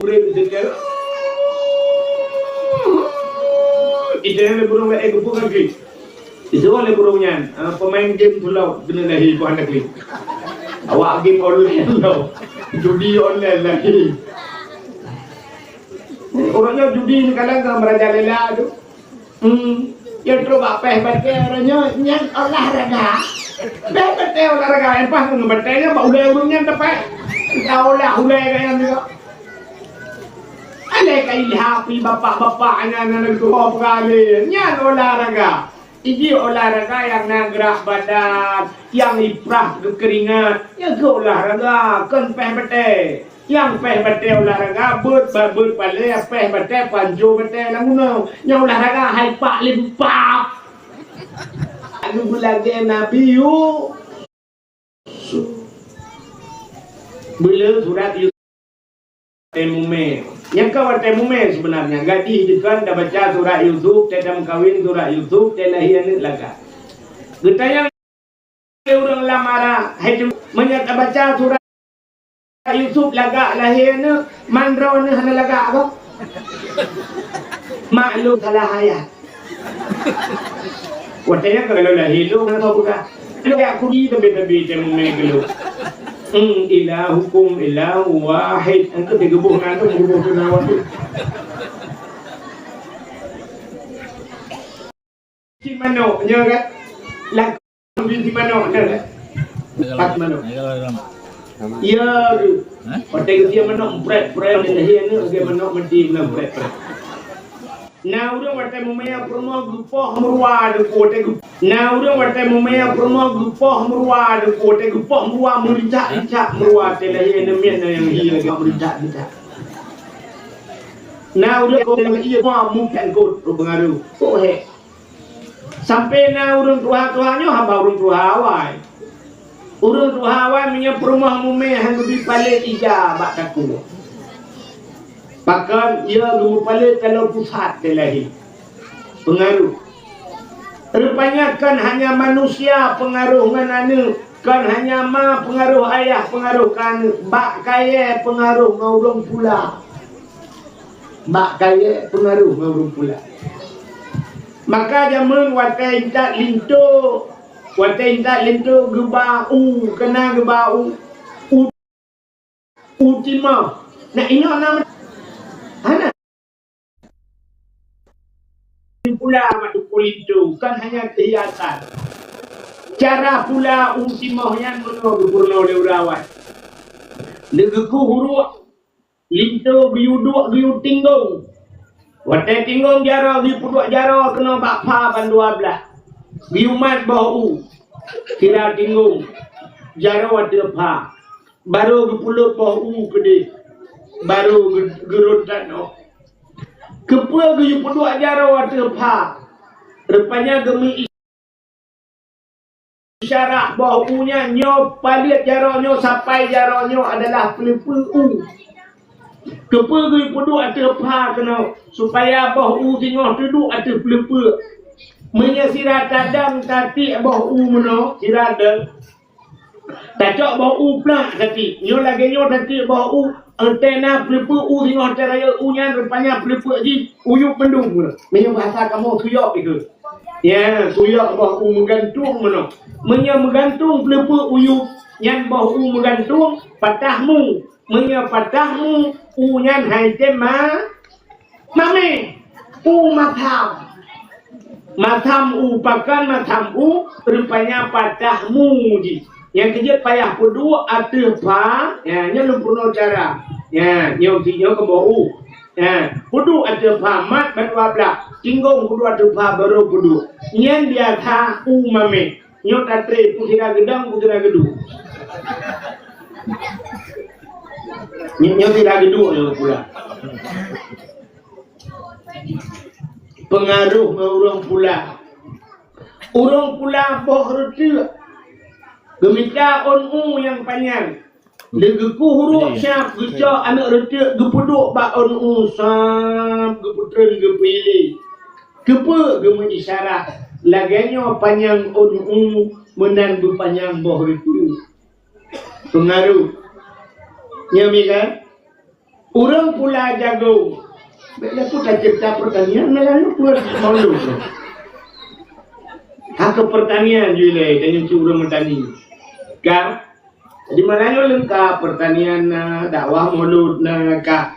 Urip dia. Itu yang burung lek gupuk lagi. Itu oleh burungnya. Pemain game pulau kena lahi ku anak ni. Awak game online tau. Judi online lagi. Orangnya judi ni kadang merajalela tu. Yang coba peh baca orangnya yang olahraga. Peh baca olahraga yang pas ngebacanya bau ulai-ulainya tepat. Kau lah ulai kayak ni. Alay kay happy bapak-bapaknya na nagtuho kali. Yan olahraga. Ini olahraga yang naggerak badan, yang iprah kekeringat. Yang ke olahraga kan peh bete. Yang peh bete olahraga bet pale peh bete panjo bete languno. Yang olahraga hai pak limpap. Anu lagi nabi yu. Bila surat Temume. Yang kau temume sebenarnya. Gadis itu kan dah baca surah Yusuf, tidak kawin surah Yusuf, tidak lahir laga. Getanya orang lamara, itu menyata baca surah Yusuf laga lahir ni, mandro ni hana laga apa? Maklum salah ayat. Watanya kalau lahir lu mana tahu bukan? Lu aku di tebi temume gelu. Ilahukum ilahu wahid. Engkau digebuh nanti menggebuh ke nawat tu. Si mano, nya kan? Lagu si mano, nya kan? Pat mano. Ya, pada dia mano bread ni dia ni dia mano mesti na bread. Nah, urang wate mumaya promo grupo hamruwa de kote grup. Nah, urang wate mumaya promo grupo hamruwa de kote grupo hamruwa murijak mruwa tela ye ne men yang hi ga murijak. Nah, urang ko dengan iya ko mungkin ko pengaruh. Ko he. Sampai na urang tuha-tuhanyo hamba urang tuha awai. Urang tuha awai minya promo mumaya hang bi pale tiga bak taku. Bahkan ia lupa kalau pusat terlahir pengaruh. Rupanya kan hanya manusia pengaruh ngananu, kan hanya ma pengaruh ayah pengaruh kan bak kaya pengaruh ngaurung pula. Bak kaya pengaruh ngaurung pula. Maka zaman watai tak lintu gebau kena gebau ultima. Nah ini nama Hana pula matu kulintu kan hanya hiasan. Cara pula ultimoh yang berno le urawat. Negeku huru lintu biu tinggong. Wate tinggong jaro biu puduk jaro kena bakpa ban 12. Biu mat bau kira tinggong. Jaro wate pa. Baru berpuluh bau gede. Baru gerut no. Kepua geyu pedua jaro wate pa. Rupanya gemi isyarat baunya nyo palit jaronyo sampai jaronyo adalah pelipu. Kepua geyu pedua wate pa kena supaya bau tengok duduk ate pelipu. Menyesirat tadang tati bau meno siradang. Tajak bau pula tati. Nyo lagi nyo tati bau antena pelipu tengok caraya unya rupanya pelipu ji uyuk mendung. Menyong bahasa kamu tuyok itu. Ya, tuyok bau menggantung meno. Menya menggantung pelipu uyuk yang bau menggantung patahmu. Menya patahmu unyan hai tema mame matam. Matam pakan matam rupanya patahmu ji. Yang kerja payah kedua atau pa, ya, nya lumpuno cara, ya, nyom tinyo ke bau, ya, kudu atau pa mat berapa belah, tinggong kudu atau pa baru kudu, nyen dia tha mame, nyom tatre putira gedang putira gedu, nyom tidak gedu nyom pula, pengaruh orang pula boh retu. Gemita onu yang panjang. Legeku huruf syaf geca anak retik gepuduk bak onu sam geputren gepilih. Kepa gema isyarat. Laganya panjang onu menan berpanjang boh retik. Pengaruh. Nya mi kan? Orang pula jagung. Bila tu tak cipta pertanian, melayu pula malu. Hak pertanian juga dengan curang bertani. Kan? Di Melayu lengkap pertanian dakwah mulut kak.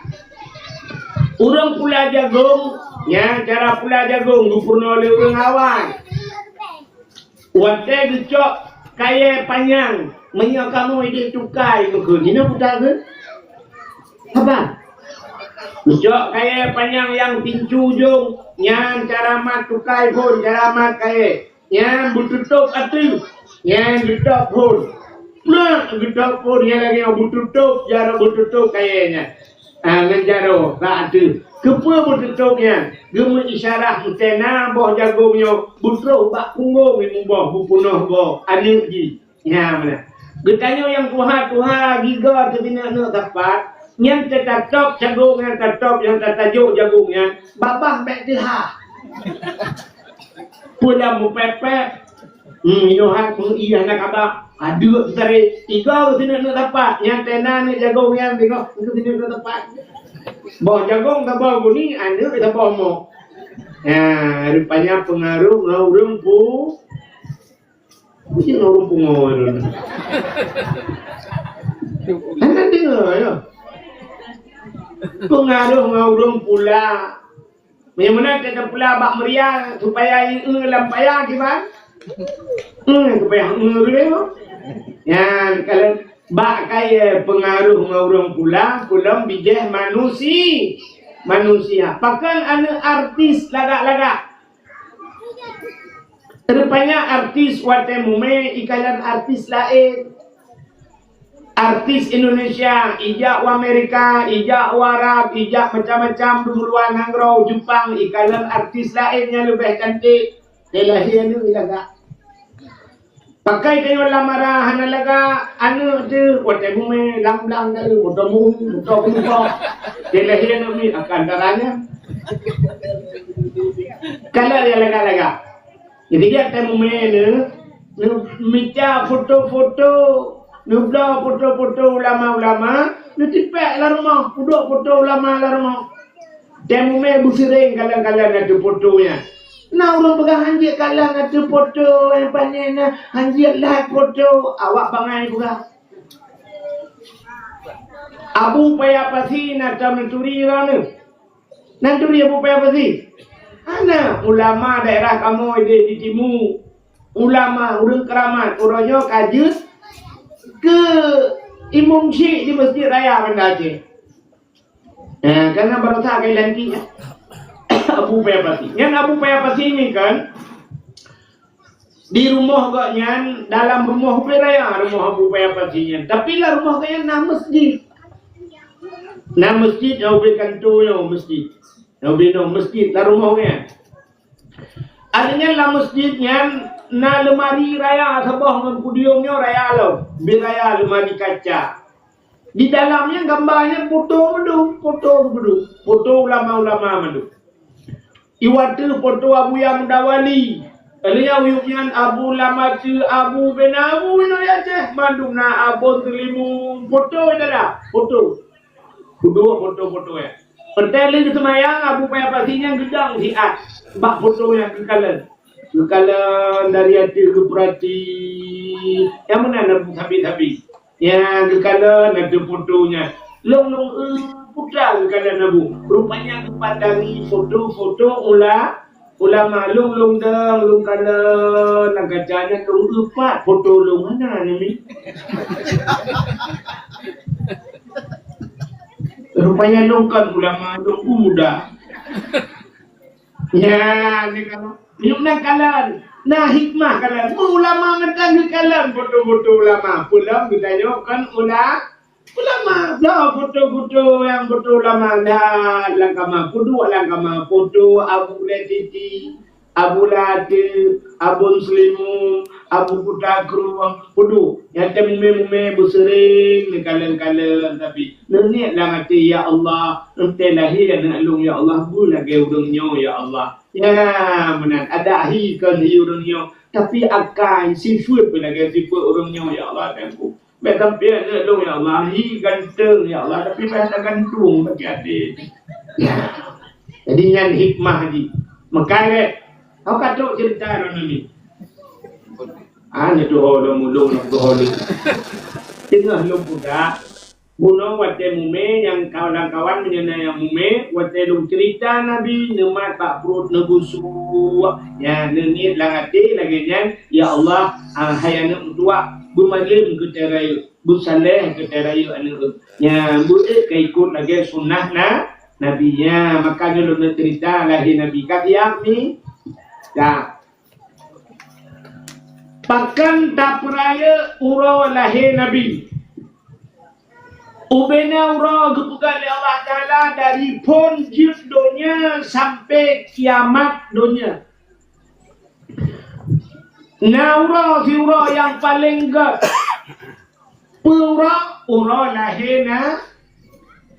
Orang pula jagung, ya cara pula jagung dipurna oleh orang awam. Waktu dicok kaya panjang, menyak kamu ide tukai ke ni nak putar ke? Apa? Dicok kaya panjang yang pincu jung, yang cara mat tukai pun cara mat kaya, yang bututup atu, yang bututup pun. Nah, kita pun yang lagi yang bututup, jara bututup kayaknya. Ngejaro, tak ada. Kepa bututupnya, gemu isyarah mutena, boh jagungnya, butuh bak punggung, ini boh, bupunuh boh, ada lagi. Ya, mana? Getanya yang tuha, giga, ketina nak dapat, yang tertatok jagung, yang tertatok, yang tertajuk jagungnya, babah baik dia. Pulang mupepet, inohan iya nak abang. Ada tarik tiga ke sini nak dapat yang tenan ni jagung yang tengok ke sini nak dapat bawa jagung tak bawa ni anda kita bawa mo ya rupanya pengaruh ngurung pu mesti ngurung pu ngurung anda dengar ya pengaruh ngurung pula bagaimana kita pula bak meriah supaya ini lampaya gimana supaya ngurung ya kalau bak kaya pengaruh ngurung pulang bijih manusia pakan anu artis lagak-lagak rupanya artis watemume ikalan artis lain artis Indonesia ijak wa Amerika ijak wa Arab ijak macam-macam dumuruan hangrau Jepang ikalan artis lainnya lebih cantik delahir anu lagak pakai kayu lamara hana laga anu tu wate bume lam dalu bodomu bodomu dia lahir ni akan darahnya kalau dia laga jadi dia temu ni minta foto-foto nubla foto-foto ulama ni tipek la rumah puduk foto ulama la rumah temu busireng kadang-kadang ada fotonya. Nah orang pegang hanjit kalang ada foto yang panjang na hanjit lah foto awak bangai juga. Abu payah pasi nak mencuri orang ni abu payah pasi. Ana ulama daerah kamu di timu ulama urang keramat orangnya kajus ke Imam Syekh di Masjid Raya Banda Aceh. Karena baru tak kaya lantinya. Abu Payapasi. Yang Abu Payapasi ini kan di rumah gaknya dalam rumah Raya rumah Abu Payapasi. Tapi lah rumah gaknya na masjid. Na masjid yang berikan tu yang masjid. Yang berikan masjid lah rumahnya. Adanya lah masjidnya na lemari raya sabah dengan pudiumnya raya lo. Biraya lemari kaca. Di dalamnya gambarnya foto ulama-ulama madu. Iwatu foto Abu yang Dawali. Alanya uyuknya Abu Lamatu Abu bin Abu ino ya ceh mandungna Abu Selimu foto adalah foto ya. Pertanyaan itu semayang Abu Payapasinya gedang siat. Bak fotonya kekalan dari hati ke perhati. Yang mana nak habis-habis. Yang kekalan ada fotonya. Long putra kekalan Abu. Rupanya kepandangi foto-foto ulama long kala nak kacanya long empat foto long mana ni? Rupanya long kan ulama long muda. Ya, ni kalau nak kalan, nah hikmah kalan. Ulama ngatan kalan foto-foto ulama. Pulang ditanya kan ulama dah foto-foto yang foto ulama dah langkama foto Abu Latiti, Abu Latif, Abu Muslimu, Abu Putakru, foto yang temu bersering kalan tapi niat lah hati ya Allah nanti lahir dan alung ya Allah bulah ke udungnya ya Allah ya benar ada hikan udungnya tapi akan sifat pula ke sifat udungnya ya Allah tempu Biar sampai ada dong ya Allah. Hi ganteng ya Allah. Tapi biar ada gantung bagi adik. Ya. Jadi yang hikmah ni. Makanya, kau kata cerita orang ni. Ni tu orang mulung nak berholi. Tengah lu budak. Buno wate mume yang kawan-kawan menyenai yang mume. Wate lu cerita Nabi. Nemat pak perut nebusu. Ya, nenit langati lagi nyan. Ya Allah, hai anak tua. Bumalim ke terayu. Busaleh ke terayu anak. Ya, buat keikut lagi sunnah Nabinya. Makanya lu nak cerita lahir Nabi. Katiak ni. Ya. Pakan tak peraya ura lahir Nabi. Ubena ura gepukan oleh Allah Ta'ala dari pun jid dunia sampai kiamat dunia. Nah ura si ura yang paling gak. Ura lahir na.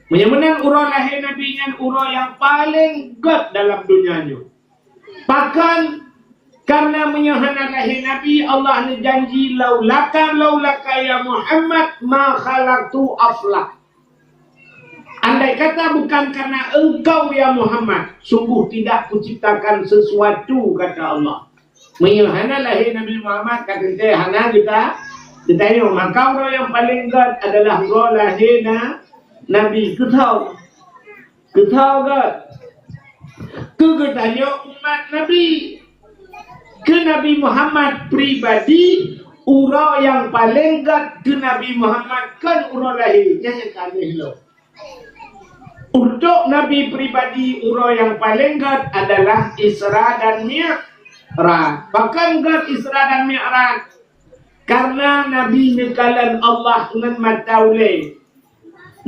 Menyamanan ura lahir Nabi dengan ura yang paling gak dalam dunianya. Bahkan karena menyahana lahir Nabi, Allah ni janji laulaka ya Muhammad ma khalaqtu aflah. Andai kata bukan karena engkau ya Muhammad, sungguh tidak kuciptakan sesuatu, kata Allah. Menyahana lahir Nabi Muhammad, kata saya hana kita tengok, maka orang yang paling gad adalah orang lahir Nabi. Ketau gad. Kegetanya umat Nabi. Ke Nabi Muhammad pribadi, ura yang paling gad ke Nabi Muhammad kan ura lahir. Yang aneh lo. Untuk Nabi pribadi, ura yang paling gad adalah Isra dan Mi'raj. Bahkan gad Isra dan Mi'raj. Karena Nabi nekalan Allah dengan mataule.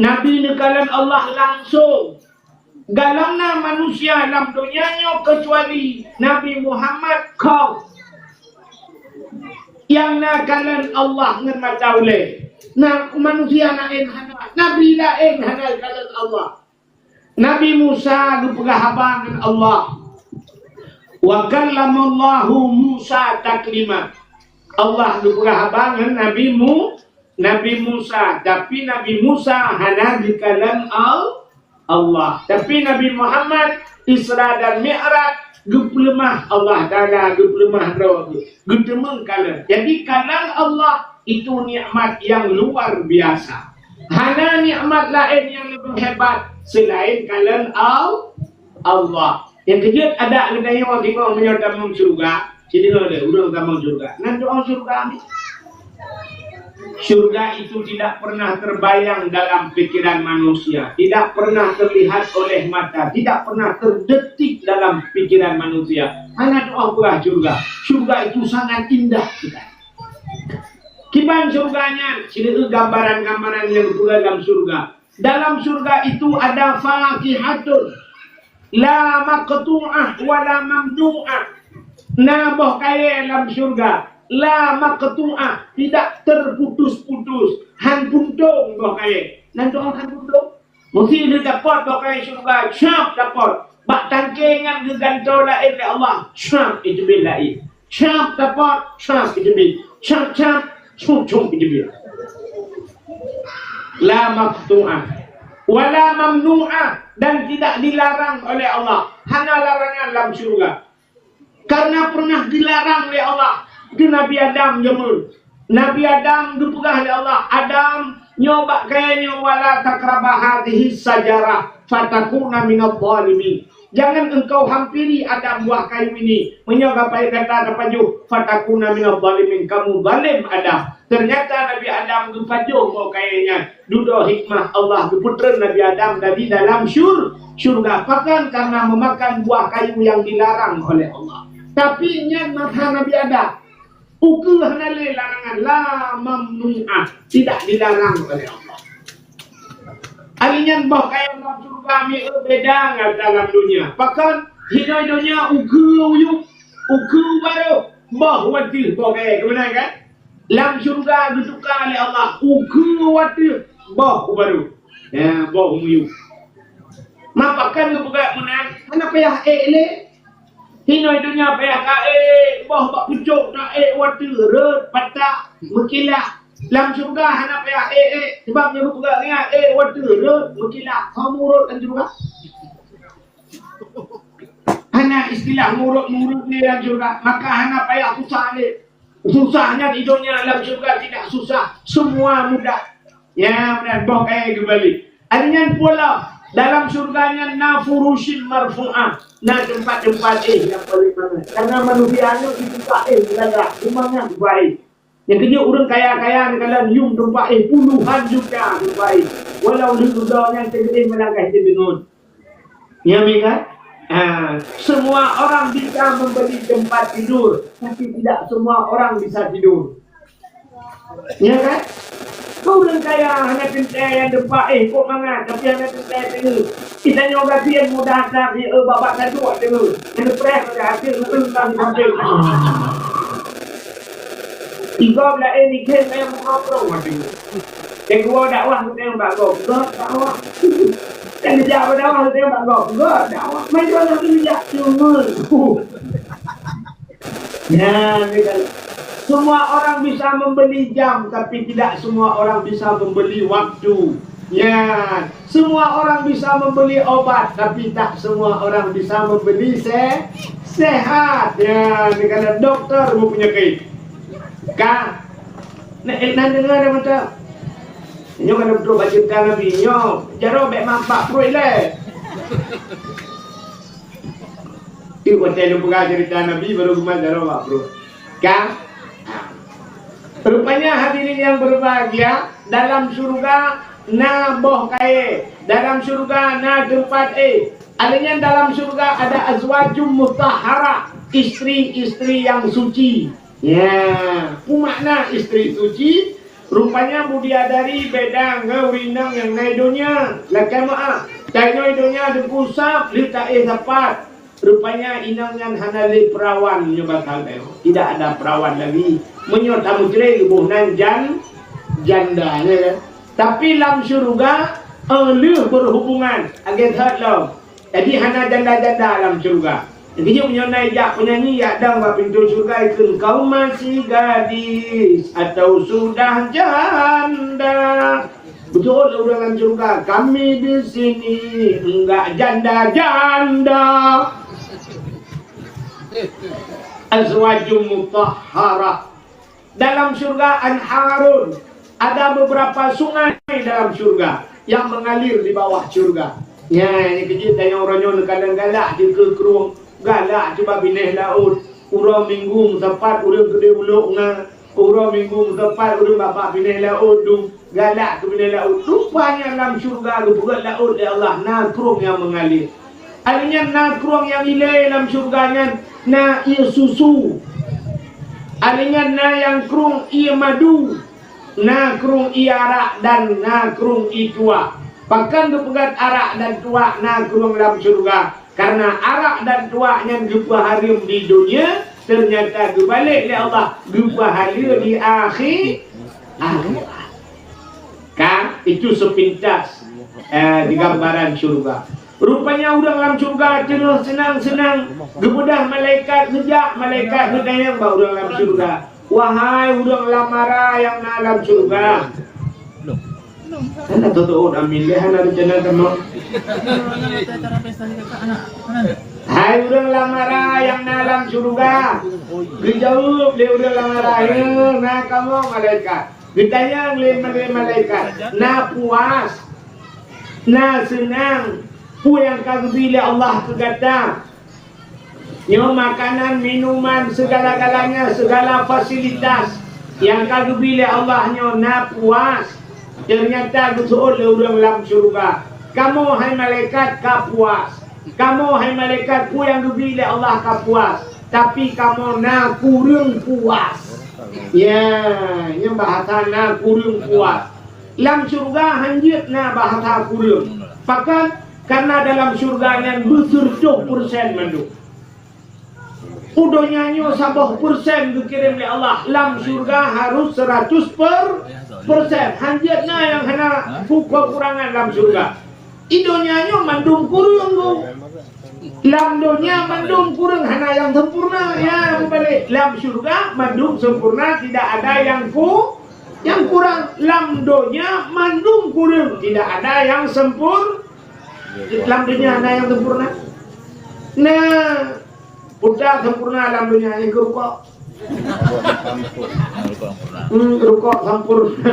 Nabi nekalan Allah langsung. Galangna manusia dalam dunianya kecuali Nabi Muhammad kau yang nakalan Allah dengan mataule. Nah manusia lain hana, Nabi lain hana kalan Allah. Nabi Musa berhabang dengan Allah. Wa kallamallahu Musa taklima. Allah berhabang dengan Nabi Musa, tapi Nabi Musa hana dikalan Allah. Tapi Nabi Muhammad Isra dan Mi'raj gepelemah Allah Ta'ala, gepelemah roh, getemeng kalan. Jadi kalan Allah itu nikmat yang luar biasa. Hana nikmat lain yang lebih hebat selain kalan Allah. Yang kejut ada kedai orang tengok menyodam surga. Jadi ada urang tamang surga. Nanti orang surga ni. Surga itu tidak pernah terbayang dalam pikiran manusia, tidak pernah terlihat oleh mata, tidak pernah terdetik dalam pikiran manusia. Hanya doa pula surga. Surga itu sangat indah kita. Kiban surganya, sini gambaran-gambaran yang pula dalam surga. Dalam surga itu ada fakihatun, la maqtu'ah wa la mamnu'ah. Nabah kaya dalam surga. La maqtu'ah, tidak terputus-putus. Han puntung bah kaya. Nanti orang han puntung. Mesti dia dapat bah kaya surga. Syap dapat. Bak tangkingan ke gantau lain oleh Allah. Syap itu bil lain. Syap dapat. Syap itu bil. Syap. Cung itu bil. La maqtu'ah. Wala mamnu'ah. Dan tidak dilarang oleh Allah. Hanya larangan dalam surga. Karena pernah dilarang oleh Allah. Itu Nabi Adam jemur. Nabi Adam dipegah oleh Allah. Adam nyoba kayaknya wala takrabah hadhihi sajarah fatakuna minadh dhalimin. Jangan engkau hampiri Adam buah kayu ini. Menyoba pai kata tapaju fatakuna minadh dhalimin. Kamu zalim Adam. Ternyata Nabi Adam dipaju buah kayunya. Dudo hikmah Allah putra Nabi Adam dari dalam surga. Bahkan karena memakan buah kayu yang dilarang oleh Allah. Tapi nyan mata Nabi Adam. Ukur hanale larangan la mamnu'ah, tidak dilarang oleh Allah. Alinyan bah kaya dalam surga mi beda ngan dalam dunia. Bahkan hidup dunia ukur baru bah wati bah kaya kemana kan? Dalam surga ditukar oleh Allah ukur wati bah baru. Ya bah muyu. Mapakan lu buka menang, mana payah ele? Hinoi dunia payah ka bah bak pucuk nak water red patak mekilah Lam syurga hana payah sebab nyeru juga ni water berkilah kamu urut kan juga. Hana istilah murut-murut ni dalam syurga, maka hana payah susah ni. Susahnya hidupnya dalam syurga tidak susah, semua mudah. Ya, benar, boh kaya kembali. Artinya pula dalam syurganya na furushin marfu'ah, na tempat-tempat yang paling mana. Karena manusia itu dibuka berada, rumahnya baik. Yang kedua orang kaya-kaya ni kalian yung tempat puluhan juta baik. Walau di dunia yang tergede melangkah di binun. Ya, mereka. Semua orang bisa membeli tempat tidur, tapi tidak semua orang bisa tidur. Ya kan? Kau orang kaya hanya tentai yang tempat kok mangat, tapi hanya tentai tengah. Kita nyoba dia mudah tak babak satu tengah. Yang press ada hasil tentang sampai. Tiga belah ni kan saya mengobrol macam ni. Yang kedua dakwah tu yang bagus, dakwah. Kan dia jawab dakwah tu yang bagus, dakwah. Macam mana dia cuma. Ya, semua orang bisa membeli jam, tapi tidak semua orang bisa membeli waktu. Ya, semua orang bisa membeli obat, tapi tak semua orang bisa membeli sehat. Ya, ni kalau doktor mempunyai penyakit. Kak, nak dengar dia macam nyo kalau betul baca cerita Nabi nyo jaro bek mampak perut le. Itu hotel lu buka cerita Nabi baru kemas jaro mak perut. Kak, rupanya hadirin yang berbahagia, dalam surga na boh kae, dalam surga na tempat Artinya dalam surga ada azwajum mutahhara, istri-istri yang suci. Ya, makna istri suci rupanya budiadari bedang ngawinang yang naik dunia lakai maaf tak naik dunia dikusap lita sapat rupanya inangan hanali perawan bakal tidak ada perawan lagi menyot tamu cerai kebunan janda ya. Tapi dalam syurga lu berhubungan agak lo jadi hana janda-janda dalam syurga. Jadi menyonai jak penyanyi ya dang buat pintu surga itu kau masih gadis atau sudah janda. Betul orang surga kami di sini enggak janda-janda. Azwajum mutahhara. Dalam surga anharun ada beberapa sungai dalam surga yang mengalir di bawah surga. Ya, ini kecil tanya orang kadang galak di kerung. Galak cuba bineh laut urang minggu sempat urang gede uluk nga urang minggu sempat urang bapak bineh laut dum galak ke bineh laut rupanya dalam syurga ke bukan laut ya Allah nakrung yang mengalir artinya nakrung yang ilai dalam syurganya na ia susu artinya na yang krung ia madu nakrung ia arak dan nakrung ia tua bahkan kepegat arak dan tua nakrung dalam syurga. Karena arak dan tuaknya jumpa harim di dunia, ternyata kebalik oleh Allah jumpa harim di akhir. Kan itu sepintas di gambaran syurga. Rupanya udah dalam syurga jenuh senang-senang, kemudah malaikat sejak malaikat gedayang bau dalam syurga. Wahai udang lamara yang dalam syurga. Anda tutup amin deh anda rencana kamu. Hai udang lamara yang dalam surga. Dijawab le udang lamara nah kamu malaikat. Ditanya le malaikat. Nah puas. Nah senang. Pu yang kagak bila Allah kegata. Nyo makanan, minuman, segala-galanya, segala fasilitas yang kagak bila Allah nyo nah puas. Ternyata betul orang dalam surga. Kamu hai malaikat kapuas. Kamu hai malaikat ku yang dibila Allah kapuas. Tapi kamu na kurang puas. Ya, yang bahasa na kurang puas. Dalam surga hanjit na bahasa kurang. Bahkan karena dalam surganya besar 10% mandu. Udonya nyo 100% dikirim oleh Allah. Dalam surga harus 100%. Hanjatnya yang hana kekurangan dalam surga. Idonya nyo mandung kurung tu. Dalam dunia mandung kurang hana yang sempurna ya balik. Dalam surga mandung sempurna tidak ada yang Yang kurang lam dunia mandum kurang. Tidak ada yang sempurna. Lam dunia ada yang sempurna. Nah, budak sempurna lam dunia yang rukuk. Rukuk sempurna.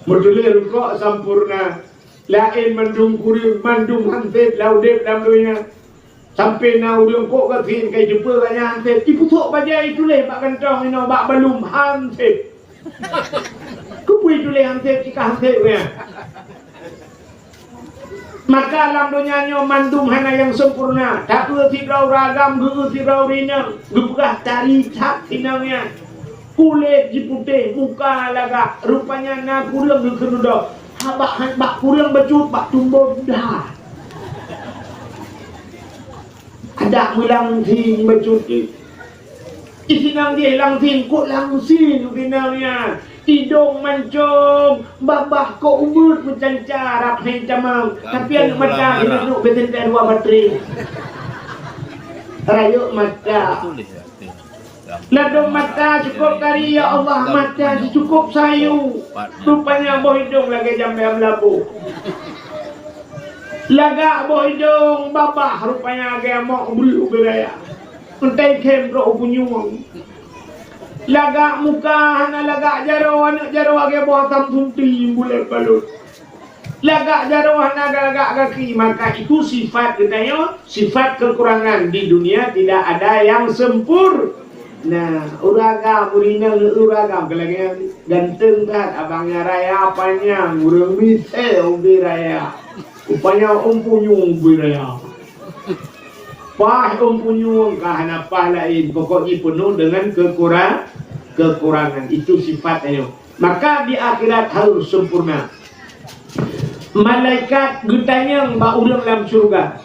Merduli rukuk sempurna. Lain mandum kurang, mandum hansip, laudip lam dunia. Sampai na urang kok katin kai jumpa kanya hansip. Ibu tok bajai itu leh bak kantong ino bak balum hansip. Kupui itu leh hansip jika hansip ya. Maka alam dunia nyo mandum hana yang sempurna. Tak erti rau ragam, erti rau rina. Gepegah cari cat sinangnya. Kulit jiputih, muka lagak. Rupanya na kurang gekenudah. Bak kurang becut, bak tumbuh dah. Ada mulang ting becuti. Isinang dia lang ting kok langsin binangnya. Tidung mancung, babah kok umut mencancar apa yang camam. Tapi yang mata ini duduk betul dua bateri. Rayuk mata. Ladung mata cukup kari ya Allah mata cukup sayu. Rupanya boh hidung lagi jambe labu. Lagak boh hidung babah rupanya agak mau bulu beraya. Entai kem ro punyung. Lagak muka hana lagak jaro anak jaro agak boh tam sunti bulat balut. Lagak jaro hana lagak kaki maka itu sifat katanya sifat kekurangan di dunia tidak ada yang sempurna. Nah, uraga murina uraga kelagi ganteng dah abangnya raya apanya urang mite umbi raya. Upanya punyung biraya. Pah punyung kahana pah lain. Pokoknya penuh dengan kekurangan. Itu sifatnya. Maka di akhirat harus sempurna. Malaikat getanyang ba urang dalam surga.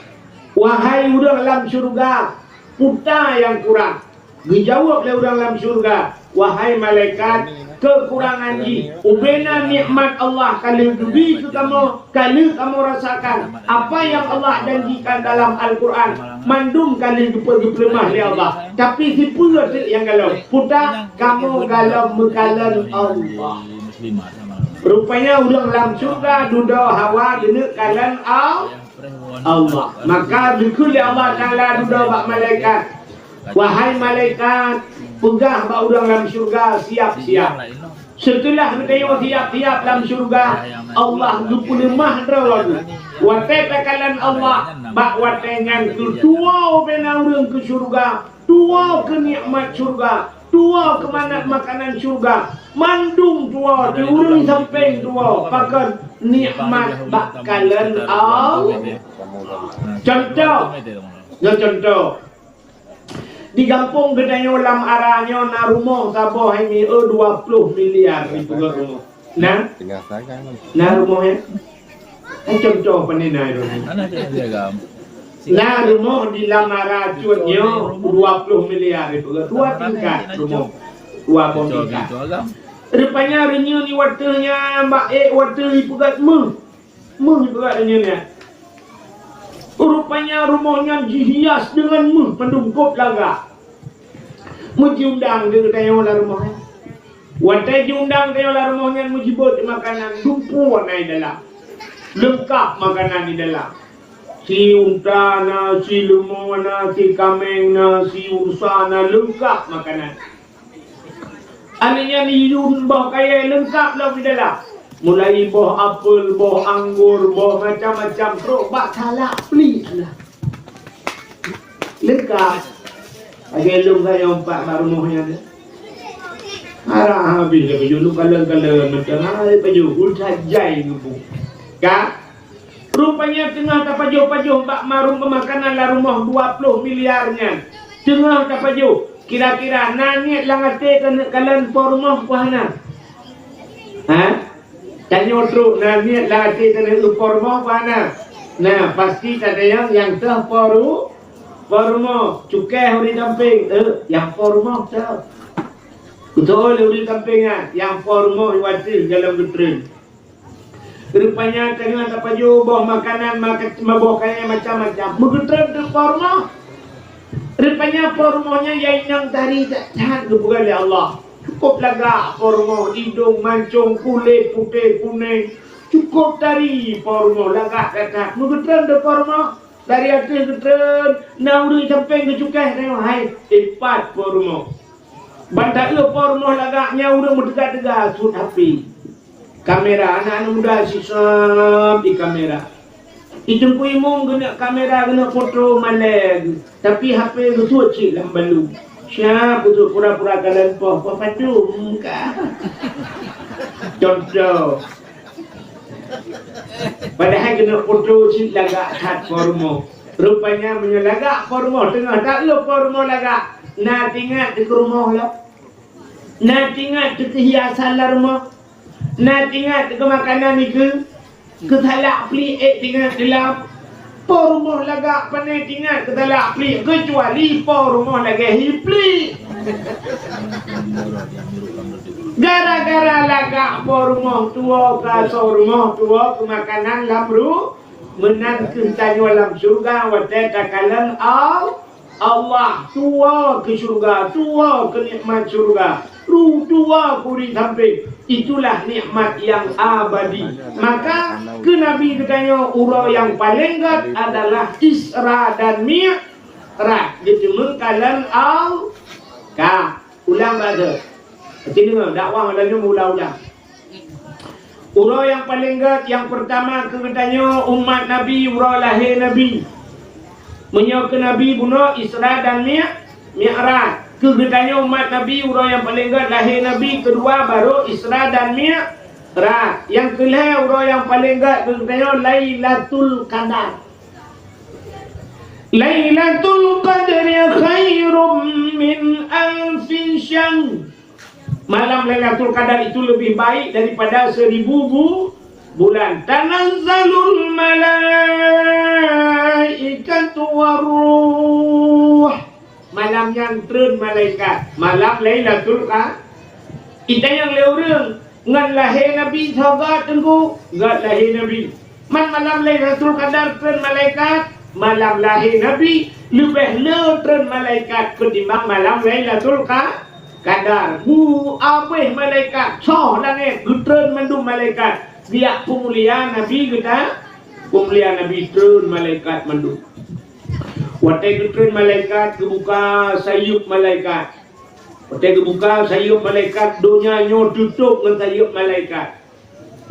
Wahai urang dalam surga, puta yang kurang. Dijawab oleh urang dalam surga. Wahai malaikat, kekurangan ji ubena nikmat Allah kalau dubi itu kamu rasakan apa yang Allah janjikan dalam Al-Quran mandum kali gepelemah oleh Allah tapi si pula yang galau putar kamu galau mekalan Allah rupanya ulang dalam surga duda hawa dene kalan Allah maka dikuli Allah Ta'ala duda bak malaikat wahai malaikat pegah bak udang dalam surga siap-siap. Setelah kita siap-siap dalam surga, Allah lupulemah drawadu. Watai takalan Allah, bak watengan tua bena urang ke surga, tua ke nikmat surga, tua ke makanan surga, mandung tua, diurang sampai tua, pakai nikmat bakalan Allah. Contoh. Di kampung gedanya ulam arahnya na rumah sabah ini 20 miliar itu rumah. Nah, rumahnya. Contoh penina itu. Nah rumah di lamara cuatnya 20 miliar itu. Dua tingkat rumah. Dua tingkat. Rupanya renyah ni waktunya mbak waktu ipugat meh ipugat renyahnya. Rupanya rumahnya dihias dengan pendungkup laga. Muji undang dia tanya olah rumahnya. Watai diundang tanya olah rumahnya muji buat makanan dumpu naik dalam. Lengkap makanan di dalam. Si unta na, si lemur na, si kambing na, si ursa na lengkap makanan. Anaknya ni bawah kaya lengkap lah di dalam. Mulai boh apel, boh anggur, boh macam-macam teruk bak talak pelik lah. Lengkap. Agak lum saya empat baru rumahnya dia. Harap habis lah baju lu kala-kala macam hai baju ultra jai tu. Kan? Rupanya tengah tak pajuh-pajuh bak marung pemakanan lah rumah 20 miliarnya. Tengah tak pajuh. Kira-kira nangit langate kalian por rumah kuahana. Ha? Tanya truk niat lagi kena upor mau mana? Nah pasti ada yang terporu formo cukai hari damping yang formo tu betul hari dampingnya yang formo wajib dalam getrin. Rupanya kena apa jo bawa makanan bawa kaya macam-macam begetrin tu formo. Rupanya formonya yang tadi tak bukan oleh Allah. Cukup lagak pormo, hidung mancung, kulit putih kuning. Cukup tari pormo, lagak dekat. Mengetren de pormo. Dari atas getren, nauri sampai ke cukai. Tengok, hai, empat pormo. Bantak lu pormo lagaknya udah mendekat-dekat. Sud HP. Kamera, anak-anak muda sisam di kamera. Itu pun imong kena kamera, kena foto malag. Tapi HP tu cik lah balu. Siapa tu pura-pura kalian poh. Apa tu? Muka. Contoh. Padahal kena foto cik lagak cat formo. Rupanya menyelagak formo. Tengah tak lu formo lagak. Nak ingat ke rumah lah. Nak ingat ke hiasan lah rumah. Nak ingat ke makanan ni ke? Ketalak pelik tinggal dalam rumah lagak pandai tinggal ketalak pelik kecuali rumah lagak hiplik. Gara-gara lagak rumah tua ke rumah tua ke makanan lamru menang kentanya dalam surga wadah takalan Allah tua ke surga, tua ke nikmat surga, tua kuri sampai. Itulah nikmat yang abadi. Maka ke Nabi katanya urau yang paling gat adalah Isra dan Mi'raj. Ditemukan ka ulang pada. Sini dakwah adanya mula-ulang. Urau yang paling gat yang pertama ke katanya umat Nabi, urau lahir Nabi. Menyo ke Nabi bunuh Isra dan Mi'raj. Kegetanya umat Nabi, urang yang paling gat lahir Nabi. Kedua baru Isra dan Mi'raj. Yang kelima urang yang paling gat kegetanya Lailatul Qadar. Lailatul Qadri khairum min alfi syahr. Malam Lailatul Qadar itu lebih baik daripada 1000 bulan. Tanazzalul malaikatu waruh. Malam yang turun malaikat, malam Lailatul Qadar. Kita yang leurang ngan lahir Nabi sahabat tengku, ngan lahir Nabi. Malam Lailatul Qadar turun malaikat, malam lahir Nabi lebih turun malaikat ketimbang malam Lailatul Qadar. Bu abeh malaikat, soh langit turun mandum malaikat. Biak pemulihan Nabi kita, pemulihan Nabi turun malaikat mandum. Watai ketren malaikat kebuka sayup malaikat. Watai kebuka sayup malaikat dunia nyo tutup dengan sayup malaikat.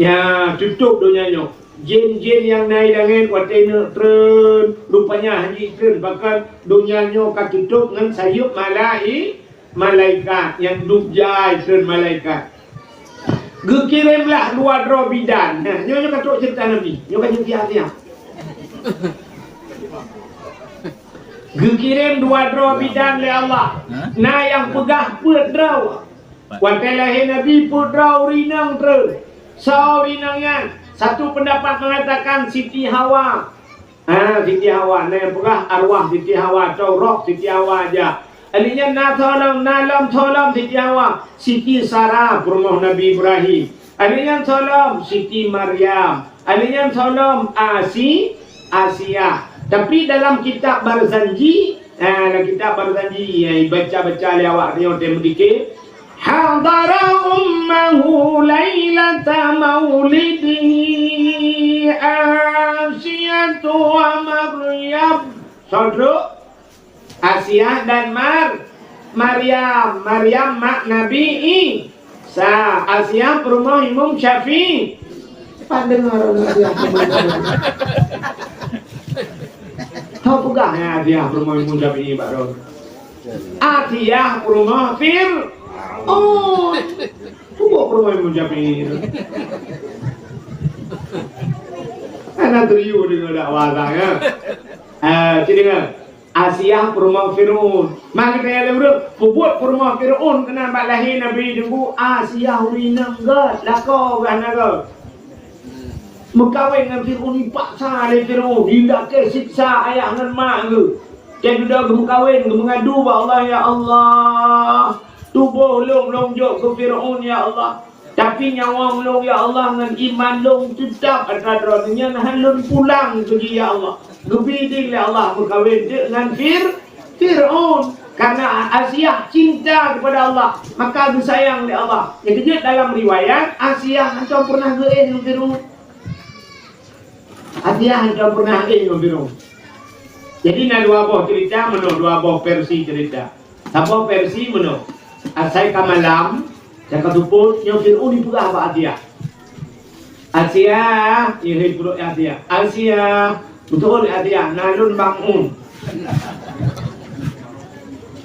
Ya tutup dunia nyo. Jin-jin yang naik langit watai ketren rupanya haji ketren bahkan dunia nyo katutup dengan sayup malaikat yang dubjai ketren malaikat. Gekirimlah dua dro bidan. Nah, nyo katuk cerita Nabi. Nyo kan cerita. Gekirim dua draw bidan oleh Allah. Nah yang pegah put draw. Wantai lahir Nabi put draw rinang terus. So rinangnya. Satu pendapat mengatakan Siti Hawa. Siti Hawa. Nah yang pegah arwah Siti Hawa. Atau roh Siti Hawa aja. Alinya nalam tolong Siti Hawa. Siti Sarah rumah Nabi Ibrahim. Alinya tolong Siti Maryam. Alinya tolong Asia. Tapi dalam kitab Barzanji, dalam kitab Barzanji yang baca-baca oleh awak ni orang mendikir, hadara ummahu lailata maulidihi Asiyatu wa Maryam. Saudara Asia dan Maryam. Maryam mak Nabi Isa. Asia rumah Imam Syafi'i. Pandang orang tahu pegah Atiyah rumah Imam Syafi'i Pak Ron. Atiyah rumah Fir'aun. Coba rumah Imam Syafi'i. Anak teriu dengan dakwah saya. Dengar. Asiyah rumah Fir'aun. Maka kita ada buat rumah Fir'aun kena bak lahir Nabi tunggu Asiyah winang gat lako kan naga. Mekawin dengan Fir'aun paksa oleh Fir'aun. Tidak ke siksa ayah dan mak ke. Dia sudah mekawin mengadu kepada Allah. Ya Allah, tubuh long jok ke Fir'aun ya Allah. Tapi nyawa long ya Allah dengan iman long tetap ada dengan halun pulang ke dia ya Allah. Gebiding ya Allah mekawin dengan Fir'aun. Karena Asiyah cinta kepada Allah, maka disayang oleh Allah. Yang kejut dalam riwayat, Asiyah hancur pernah ge'eh Fir'aun. Asiyah hancur pernah ge'eh Fir'aun. Jadi nak dua buah cerita, menurut dua buah versi cerita. Satu versi menurut Asai kamalam, saya ketuput, yang Fir'aun itu apa Asiyah? Asiyah, ini perut Asiyah. Asiyah, betul Asiyah, nalun bangun.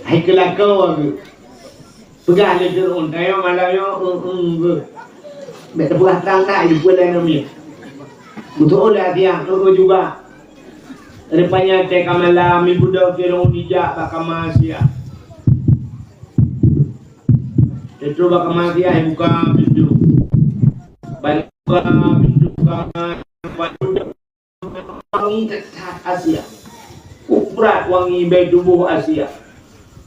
Hai kelakau aku. Pegang le Fir'aun, tayo malayo Mek buah terang tak ibu lain namanya. Betul Asiyah, aku juga. Rupanya teka malam ibu dah Fir'aun dijak bakal Asiyah. Itu bakal Asiyah buka pintu. Balik buka pintu wangi ketat Asiyah. Berat wangi baik tubuh Asiyah.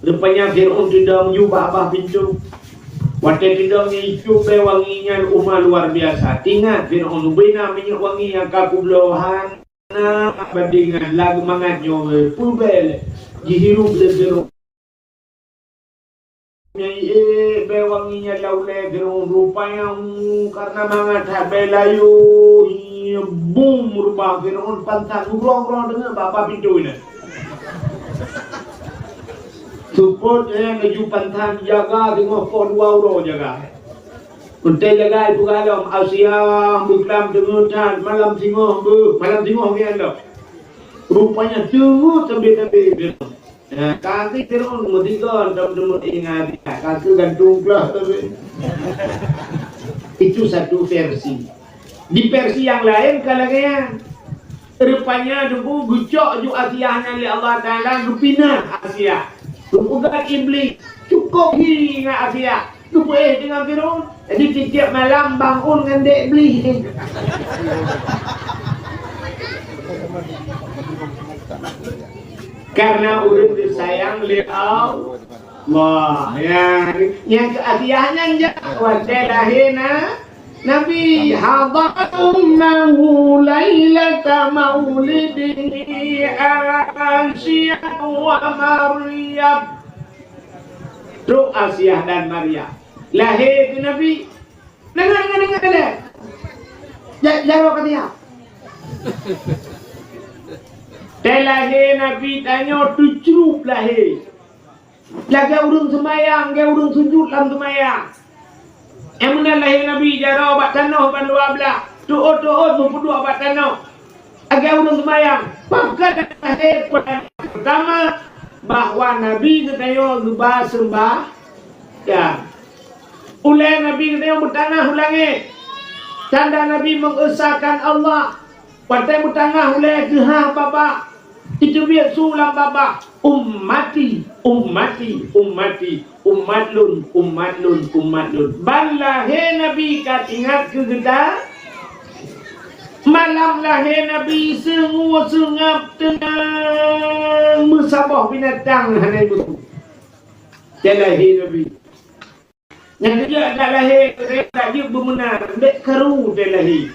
Rupanya Fir'aun tidak menyubah pintu. Waktu tidak mengicu wanginya rumah luar biasa. Tinggal Fir'aun bina minyak wangi yang kaku belohan. Bandingan lagu mangatnya pubel. Dihirup le Fir'aun. Wanginya laulai Fir'aun. Rupanya karena mangat belayu. Boom rupanya Fir'aun pantang. Nurong-nurong dengan bapa pintu ini. Support menuju pantan jaga tengok pon wau jaga. Untuk jaga itu kalau Asiyah buklam tengok tan malam tengok ni anda. Rupanya tengok sambil. Kaki Fir'aun mutikan dalam ingat kaki gantung kelah tapi. Itu satu versi. Di versi yang lain kalanya rupanya debu gucok ju Asiyahnya oleh Allah Taala rupina Asiyah. Bukan iblis cukup hingga Asiyah. Tu boleh dengan Fir'aun. Jadi setiap malam bangun dengan dek iblis ni. Karena urut disayang oleh Allah. Yang ke Asiyahnya je. Wadalahina Nabi hadamnahu lailata maulidihi Asiyah wa Maryam. Tu Asiyah dan Maryam lahir ke Nabi. Dengar. Jawab katanya. Lahir Nabi tanya tujuh lahir. Lagi urung semayang, ke urung sujud dalam semayang. Yang mana lahir Nabi jara obat tanah pan dua belah. Tu'ut mempudu obat tanah. Agak urung semayang. Maka lahir pertama bahawa Nabi katanya gebah sembah. Ya. Ulai Nabi katanya bertanah ulangi. Tanda Nabi mengesahkan Allah. Partai bertanah ulai kehah bapa. Itu biar sulam bapa. Ummati. Umatlun. Balahir Nabi kat ingat ke kita. Malam lahir Nabi semua sengap tenang musabah binatang hanai musuh. Dia lahir Nabi. Yang dia tak lahir tak dia bermenar. Bek keru dia lahir.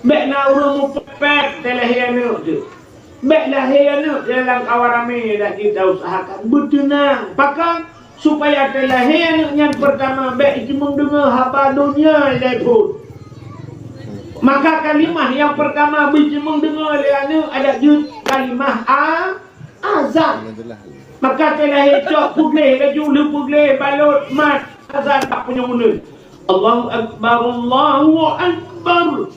Bek nak urung mupepet dia lahir anak tu. Bek lahir anak dalam kawan ramai dah kita usahakan bertenang. Pakang supaya terlahir yang pertama baik itu mendengar haba dunia pun. Maka kalimah yang pertama biji mendengar anak ada jud kalimah azan. Maka terlahir cok pugleh laju lu pugleh balut mat azan tak punya mulut. Allahu akbar.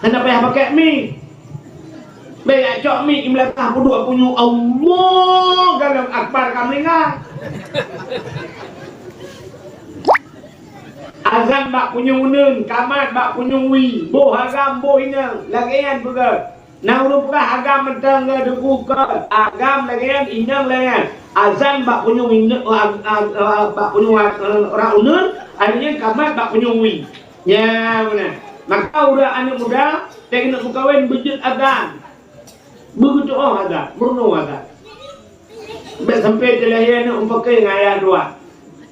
Kenapa ya pakai mi? Baik cok mi belakang puduk punya Allah dalam akbar kamu ingat. Azan bak punya unun, kamat bak punya wi, boh agam boh inang, lagian juga. Nauru pula agam mentang ke deku ke, agam lagian inang lagian. Azan bak punya unun, bak punya orang unun, adanya kamat bak punya wi. Ya mana? Maka udah anak muda, dia kena berkahwin bejut azan. Begitu azan, berno azan. Baik sampai terlahir ni umpakai dengan ayah tuan.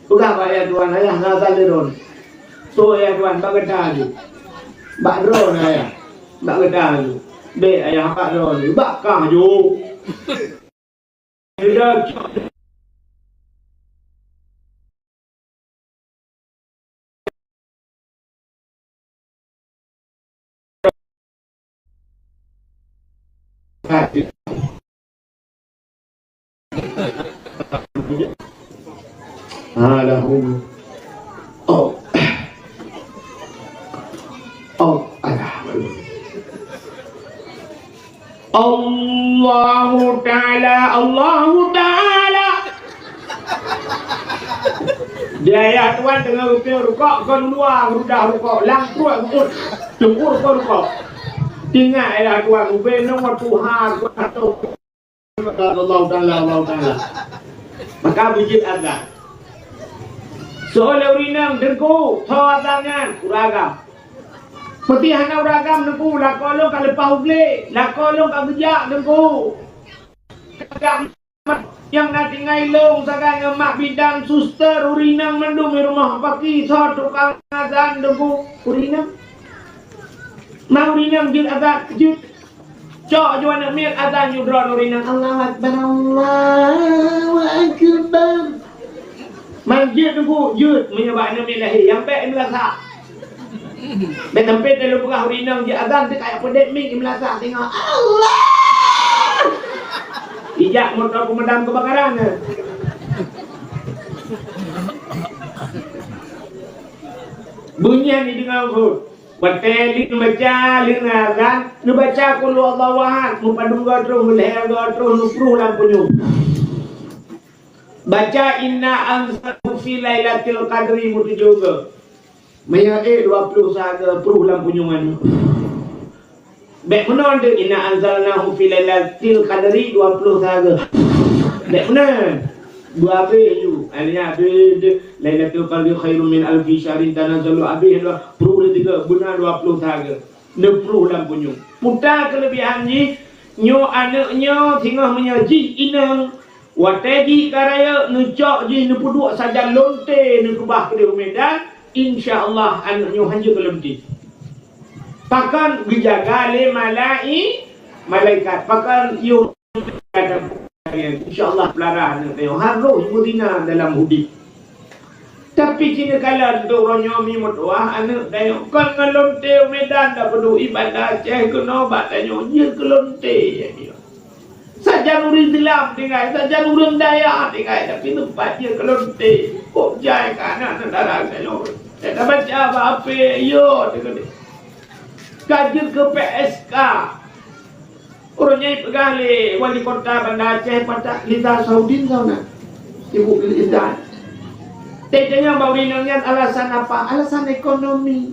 Bukan ayah tuan, ayah nazal lerun. So ayah tuan, bak getah tu. Bak drone ayah. Bak getah tu. Baik ayah bak drone tu. Bak kah tu. Dia Dah oh oh Allahu Ta'ala dia tuan dengan rupiah rukuk kon luar rudah rukuk lang tuan rukuk jumur kon rukuk tinggal lah tuan ubin nomor Tuhan atau Allah Ta'ala maka bijit agak soalnya urinang dengku thawat tangan uragam peti hana uragam dengku lakolong kalepah ugle lakolong kagejak dengku agak yang nanti ngailong sakanya mak bidang suster urinang mendung di rumah pagi thot tukang azan dengku urinang mau urinang jut agak jut cok jual nak miak azan judron urinang Allah Akbar Allahu Akbar manjit dengku jut menyebab nak miak lahir yang baik melasa betempat dalam pegah urinang je azan tu kayak pedek mik melasa tengok Allah ijak motor pemadam kebakaran. Bunyian ni dengar pun. Bertelik baca lengaran, nu baca qul huwallahu ahad, mu padung terus mulai terus nu pruh lampunyu. Baca inna anzalnahu fi lailatul qadri mu juga. Maya 20 sahaja pruh lampunyu man. Baik benar dia inna anzalnahu fi lailatul qadri 20 sahaja. Baik benar. Dua habis you. Artinya habis lailatul qadri khairun min alfi syahrin tanazzalu habis dua puluh tiga benar 20 sahaja. 60 lampunyu. Putar kelebihan ni nyo anaknya tengah menyaji inang wategi karaya nucok ji nu puduk saja lonte nu kubah ke Medan insya-Allah anaknya hanya ke lemti. Pakan dijaga oleh malaikat. Pakan you insya-Allah pelarah tengok harus mudina dalam hidup. Tapi kini kalau untuk ronyomi mutuah anak tengok kan ngelonte Medan dah perlu ibadah ceh ke nobat tengok dia ke lonte ya dia. Saja nuri Islam tinggal, saja nuri daya tinggal tapi tempat dia ke lonte. Kok jai ke anak negara tengok. Tak baca apa-apa yo tengok. Kaji ke PSK orangnya pegang le wali kota Bandar Aceh pada Liza Saudin kau nak ibu Liza tanya bawinannya alasan apa alasan ekonomi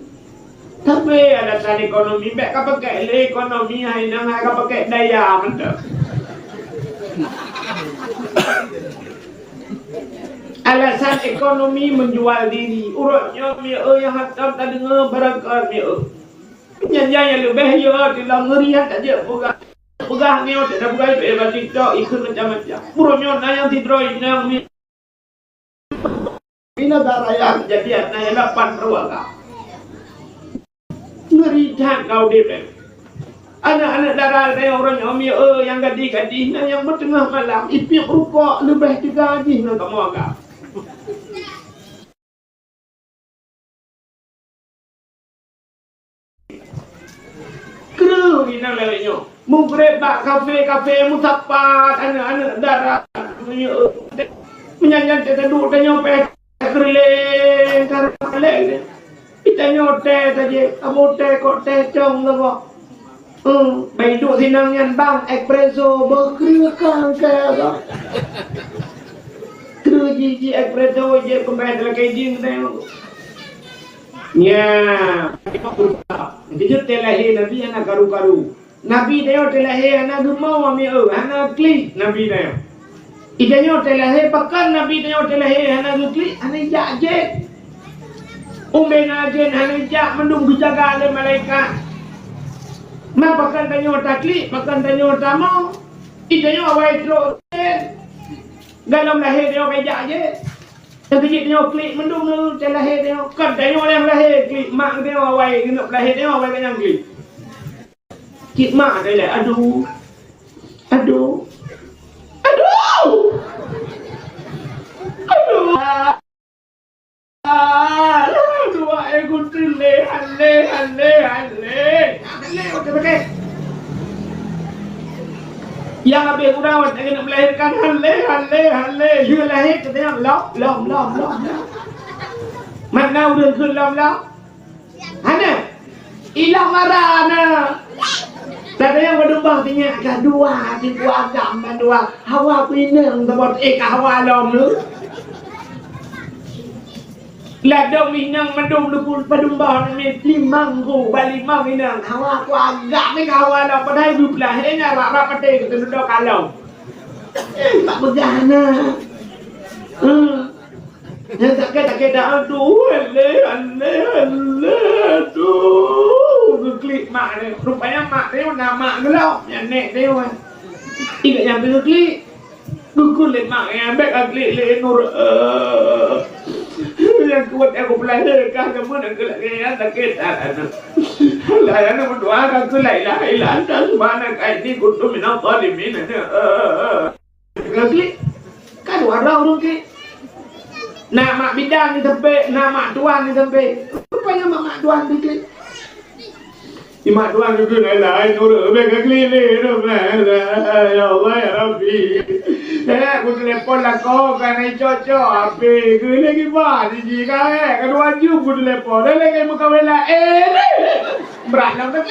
tapi alasan ekonomi baik kau pakai le ekonomi hai nang kau pakai daya mana alasan ekonomi menjual diri urutnya mi yang hatam tak dengar barangkali mi penyanyi yang lebih ya dalam ngeriat aja pegah ni tak ada pegah itu TikTok ikut macam-macam purunya yang tidur yang ini darah yang jadi yang 8 perwaka ngeriat kau deh anak-anak darah yang orang yang gadis-gadis yang bertengah malam ipik rukuk lebih 3 hadis nak kamu agak kru ni nak lelenya menggerebak kafe-kafe mutapat anak-anak darah menyanyian terduduk dan nyampe kereleng kereleng kita nyote saja kamu teh kok teh cong lah baik duduk sinang yang bang espresso berkeriakan kaya kru jiji espresso je kembali dalam kejing tengok ya dia terlahir Nabi anak karu-karu Nabi dia terlahir anak gemau ambil anak klik Nabi dia idanya terlahir pakan Nabi dia terlahir anak klik anak jak umben ajen anak jak mendung dijaga oleh malaikat mak pakan tanya taklik pakan tanya tamu idanya awal terus dalam lahir dia kejak je tapi dia klik mendung tu lahir dia kan tengok orang lahir klik mak dia awal kena lahir dia awal kena klik cik mak dia lah aduh dua ego trile ale okey Yang habis kurawat nak melahirkan hale. Dia lahir katanya lom. Mana udah ke lom. Ada. Ilang marah na. Tapi yang berdua tanya kedua di agam dua hawa pinang tempat hawa lom lu. Ladong minang madum lu padumba ni limang ku balimang minang hawa ku agak ni hawa lom padai belah nya rapate ke duduk kalau. Tak begana. Yang tak kata aduh aduh klik mak ni rupanya mak dia nama gelap yang nek dia tidak yang klik kulit mak yang baik klik le nur yang kuat aku pelahirkan kamu nak kelak yang tak kata lah yang berdoa aku la ilaha illa anta subhanaka inni kuntu minadh dhalimin klik kan warau tu klik nak mak bidang ni tempe, nak mak tuan ni tempe. Rupanya mak tuan ni klik. Si mak tuan ni tu lain urut beg keliling tu. Ya Allah ya Rabbi. Aku telefon lah kau kan ai cocok ape ke lagi ba di kan kedua ju aku telefon. Dah lagi muka bela berat nak tak.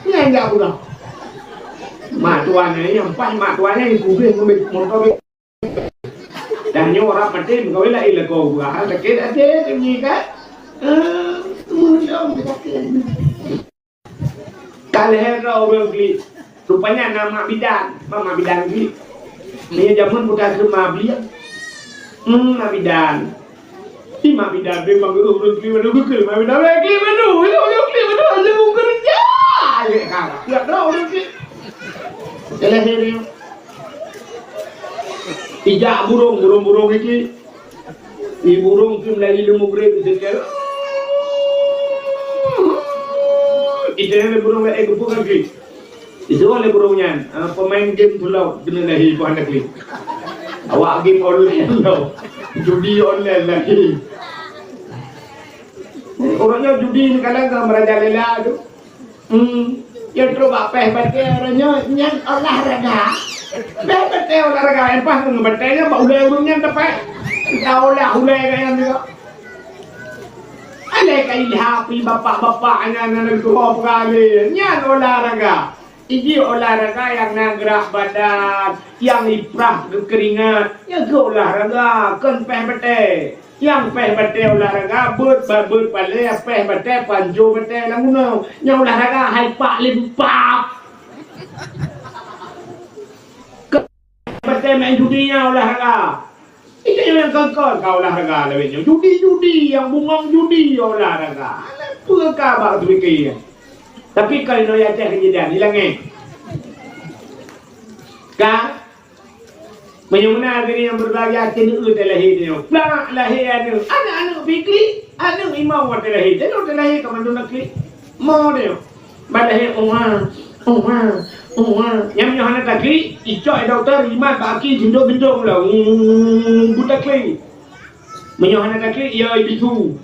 Ni enggak pula. Mak tuan ni yang pas mak tuan ni kubing motor dan nyo orang penting kau lah ilah kau buah sakit ada ni kan mudah sakit kalau hero orang beli rupanya nama bidan mama bidan beli ni zaman bukan cuma beli bidan si mak bidan memang orang beli mana bukan mak bidan beli mana orang beli mana ada kerja ya kan ya dah orang beli kalau hero Ijak burung ini. Di burung tu melari lemuk grep dekat. Itu yang burung lagi gupuk lagi. Itu oleh burungnya. Pemain game tu lah kena lagi buat lagi. Awak game online lah. Judi online lagi. Orangnya judi ni kadang kan merajalela tu. Yang terus apa pakai orangnya yang olahraga. Betul olahraga yang pas ngebatenya bau urungnya tepat. Kau lah hulai kayak gitu. Ada kayak happy bapak-bapaknya nak dua kali. Nyan olahraga. Ini olahraga yang nak gerak badan, yang iprah kekeringan. Ya ke olahraga kan peh yang peh olahraga ber pale peh panjo lah guna. Yang olahraga hai pak limpak. Betul main judinya olahraga. Itu yang kau olahraga lebihnya. Judi yang bungong judi olahraga. Apa kabar tu fikir? Tapi kalau dia cek kejadian hilangnya. Kan? Menyumna diri yang berbahagia kena terlahir dia. Pelak lahir anak fikir, anak imam terlahir. Jadi terlahir ke mana nak klik? Mau dia. Balahir yang hanya tak kiri, icok doktor iman baki jinduk lah, buta kiri. Menyohana tak kiri, ia itu.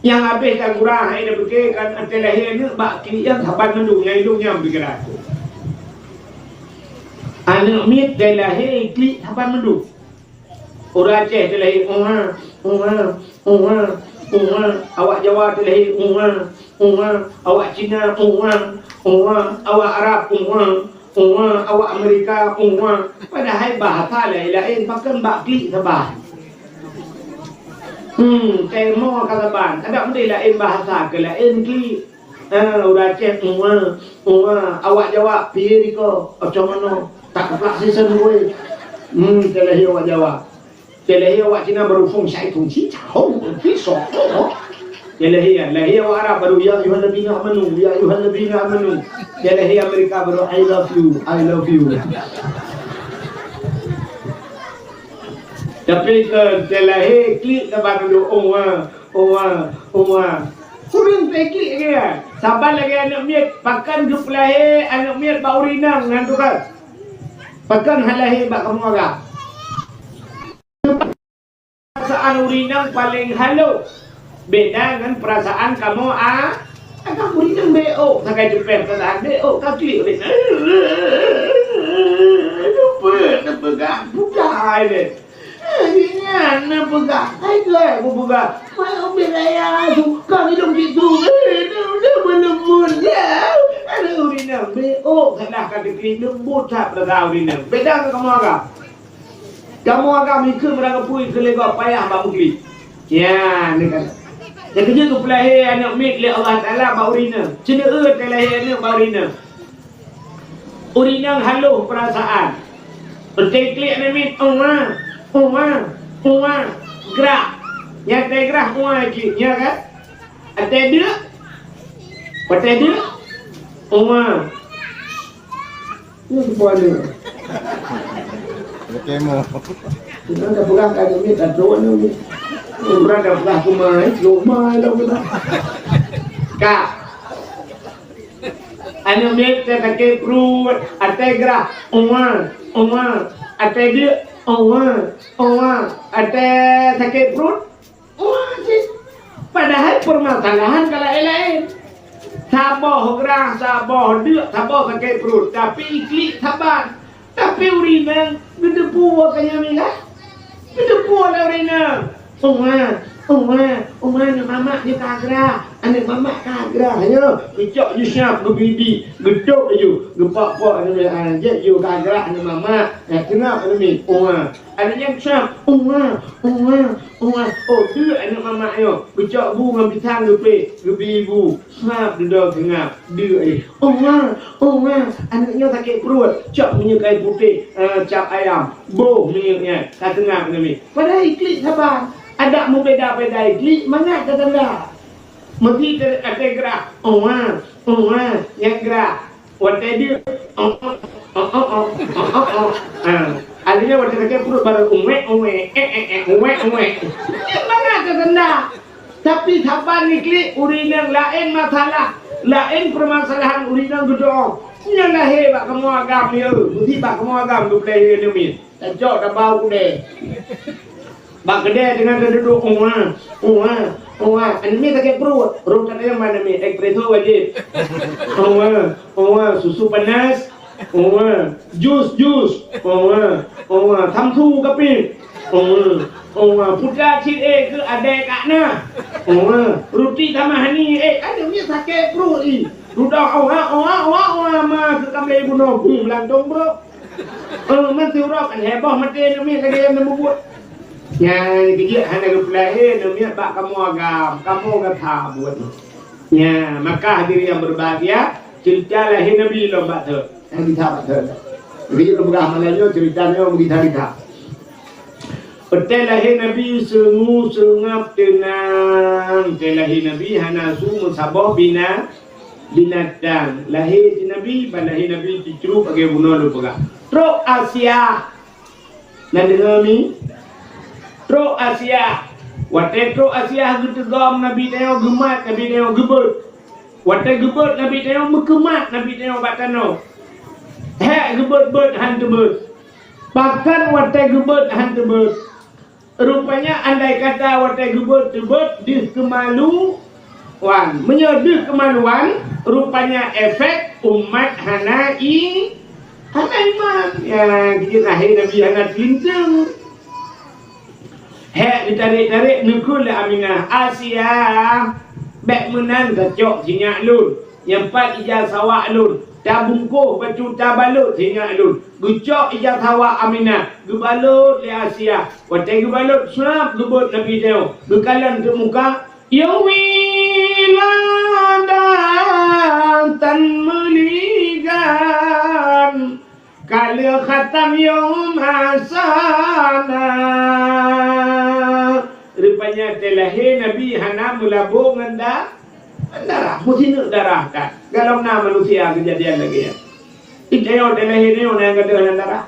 Yang habis kan kurang, ada berkait kan antar lahir ni baki yang sahabat mendung, yang hidungnya bergerak. Anak mit dah lahir klik sahabat mendung. Orang Aceh dah lahir, awak Jawa dah lahir, awak Cina, awak Arab, awak Amerika, padahal bahasa lain pakai bakli sabar. Temo kataban, ada benda lain bahasa ke lain kli. Udah cek awak Jawa pilih ko, macam mana? Tak keplak season gue. Terlahir awak Jawa. Terlahir awak Cina baru fung syai tung si tahu, pisau. Terlahir awak Arab baru ya ayyuhalladzina amanu. Terlahir Amerika baru I love you. Tapi ke terlahir klik kepada kurang klik ke? Sabar lagi anak miat pakan grup lahir anak miat bau rinang ngan tu kan. Pakan lahir bak kamu agak. Perasaan urinang paling halus. Beda dengan perasaan kamu Agak murid yang BO, sakai jepet kata BO kaki udah. Lupa gak buka ini. Ini anak buka, hai buka. Mau beraya suka hidup gitu. Udah belum ya. Ada urinang BO kena kata lembut tak pada urinang. Beda ke kamu agak? Kamu agak mikir berangkat pui ke legok payah bang mukli. Ya, ni kan. Yang kerja tu pelahir anak mit oleh Allah Ta'ala bau urinang. Cina lahir anak bau urinang. Urinang haluh perasaan. Berteklik anak mit, gerak. Yang gerak lagi, ya kan? Ada dia? Ada dia? Ini sebuah dia. Kemo. Kita dah pegang kaji mit, dah drone ni. Berada belah kumai, kumai dah belah. Kak, anu mit saya pakai perut, ada gerak, ada dia, ada sakit perut, padahal permasalahan kalau lain. Sabar gerah, sabar dia, sabar sakit perut, tapi iklik sabar, tapi urinang gede puas kaya milah, gede puas lah urinang. Anak mama dia kagra, anak mama kagra, hanya kecok je siap berbidi, gedok je, gepak-pak anak je kagra anak mama, kenapa ni? Anak yang siap, dia anak mama yo, kecok bu ngambil pisang gepi ibu, siap duduk tengah, dia anaknya sakit perut, cok minyak putih, cap ayam, boh minyaknya, kat tengah ni. Padahal iklik sabar. Ada membeda-beda iklik, mana kata anda? Mesti ada gerak, yang gerak, waktu dia, adanya waktu sakit perut baru mana kata anda? Tapi sabar iklik, urinang lain masalah, lain permasalahan urinang gedong. Yang lahir bak kamu agam ni, mesti bak kamu agam tu play ni min. Tak jauh dah bau deh. Bak kedai dengan duduk ini sakit perut kata yang mana ni espresso wajib susu panas jus samsu kapi putra cik ke ada kakna roti tambah ni ada ni sakit perut ni duduk ma ke kamlai bunuh melantong bro mesti urap kan heboh mati ni kata yang nak buat. Yang kerja hanya kepelahir namanya bak kamu agam, kamu kata buat. Ya, maka hadirin yang berbahagia, cerita lahir Nabi lomba tu. Yang kita baca. Kerja keberah malanya ceritanya begitu. Betul lahir Nabi sengu sengap tenang. Betul lahir Nabi hana su musabah binatang. Lahir Nabi, lahir Nabi dicuru pakai bunuh lupa. Truk Asia. Nak dengar ni? Truk Asia, waktu truk Asia gitu gom Nabi tengok gemat, Nabi tengok gebut. Waktu gebut Nabi tengok mekemat, Nabi tengok batano. Gebut hantu bus. Bahkan waktu gebut hantu bus. Rupanya andai kata waktu gebut di kemaluan, menyedih kemaluan. Rupanya efek umat hana iman. Ya, kita lahir Nabi hana lintung. Ditarik-tarik nukul lah Aminah Asia bek menan kecok sinyak lun yang empat ijal sawak lun tabungkuh bercuta balut sinyak lun gucok ijal sawak Aminah gebalut le Asia watai gebalut sunap gebut Nabi teo gekalan ke muka yawiladan tan meligan kala khatam yom asana. Rupanya telahir Nabi hana melabung anda darah, mesti nak darah kan. Kalau nama manusia kejadian lagi ya. Itu telahir ni orang yang kata darah.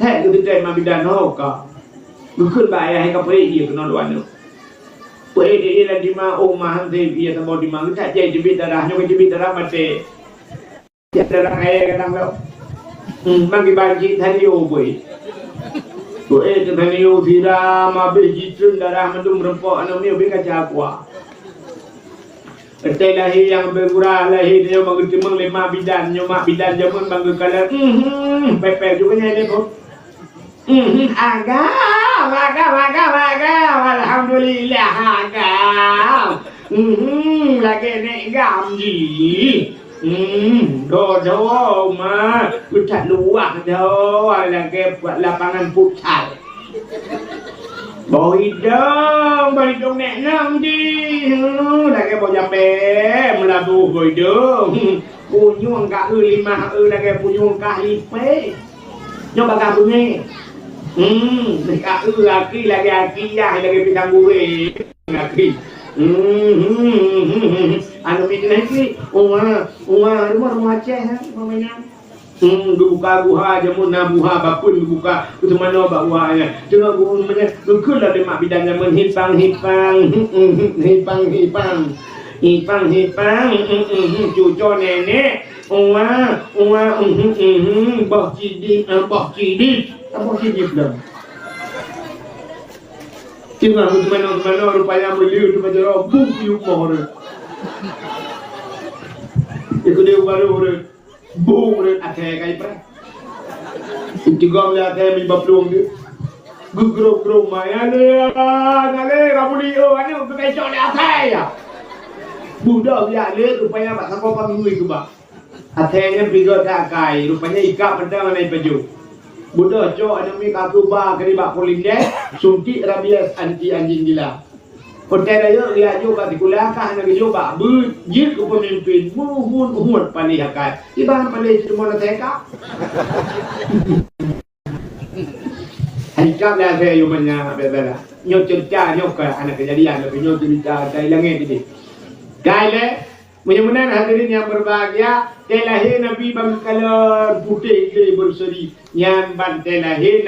Hei, kita mah bidan hoka. Bukan bayar yang kapoi dia kena luar tu. Poi dia lagi mah omah dia dia tambah di mana tak jadi jebit darahnya jebit darah mati. Darah air kadang lo. Bagi bagi tadi boy. Boy tadi siram habis jitun darah mendung rempok anu ni obeng kaca aqua. Entai lahir yang bergurau lahir dia bagi cemeng lima bidan nyomak bidan jamun bagi kala pepe juga ni pun agam alhamdulillah agam lagi naik gamji do ma pucat luar do lagi buat lapangan pucat boi dong nek nang di lagi bau jambe melabu boi dong punyung ka lima lagi punyung ka lipe nyoba ka bunyi ka lagi aki ya lagi pisang gue lagi anu bikin lagi rumah Aceh mamanya buka buha jamun nabuha bakun buka itu mana bawa ya jangan gua namanya gukul ada mak bidangnya menghipang cucu nenek boh cidip apa cidip dah jangan itu mana rupanya beli itu macam buk yumor itu dia baru bung ren athe kai pra tigom le athe mi baplung dia gugro maya le ngale rabuli o ane untuk kai chole athe ya budak dia le rupanya bak sako pamui ke bak athe nya bigo ta kai rupanya ikak pedang nai baju budak jo ane mi kaku ba kali bak poling dia suntik rabies anti anjing gila Hotel ayo lihat juga di kuliah kan lagi coba bujit ke pemimpin muhun paling akan ibang paling cuma nak teka hijab lah saya yang banyak bela nyok cerita nyok anak kejadian tapi nyok cerita dari langit ini kaya mudah-mudahan hadirin yang berbahagia telahir Nabi bangkalan putih jadi berseri yang bantelahir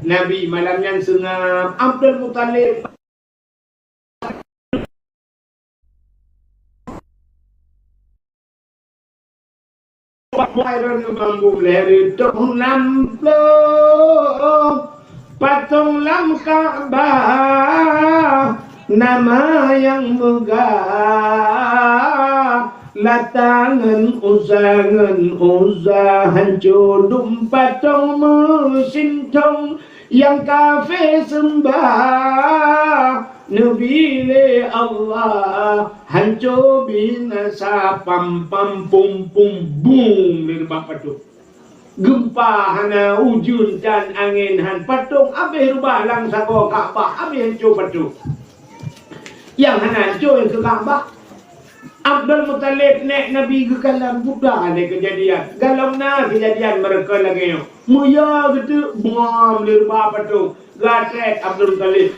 Nabi malam yang sengam Abdul Muttalib Wairan bambu leri tung lamplong patung lam Ka'bah nama yang megah latangan uzah hancur patung mesintong yang kafe sembah Nabi le Allah hancur binasa pam pum pum boom dari bapak tu gempa hana ujun dan angin han patung habis rubah lang sago Ka'bah habis hancur patung yang hana hancur yang ke Ka'bah Abdul Muttalib nek Nabi ke kalam budak ada kejadian galam na kejadian mereka lagi muya gitu buam dari bapak tu Gatret Abdul Muttalib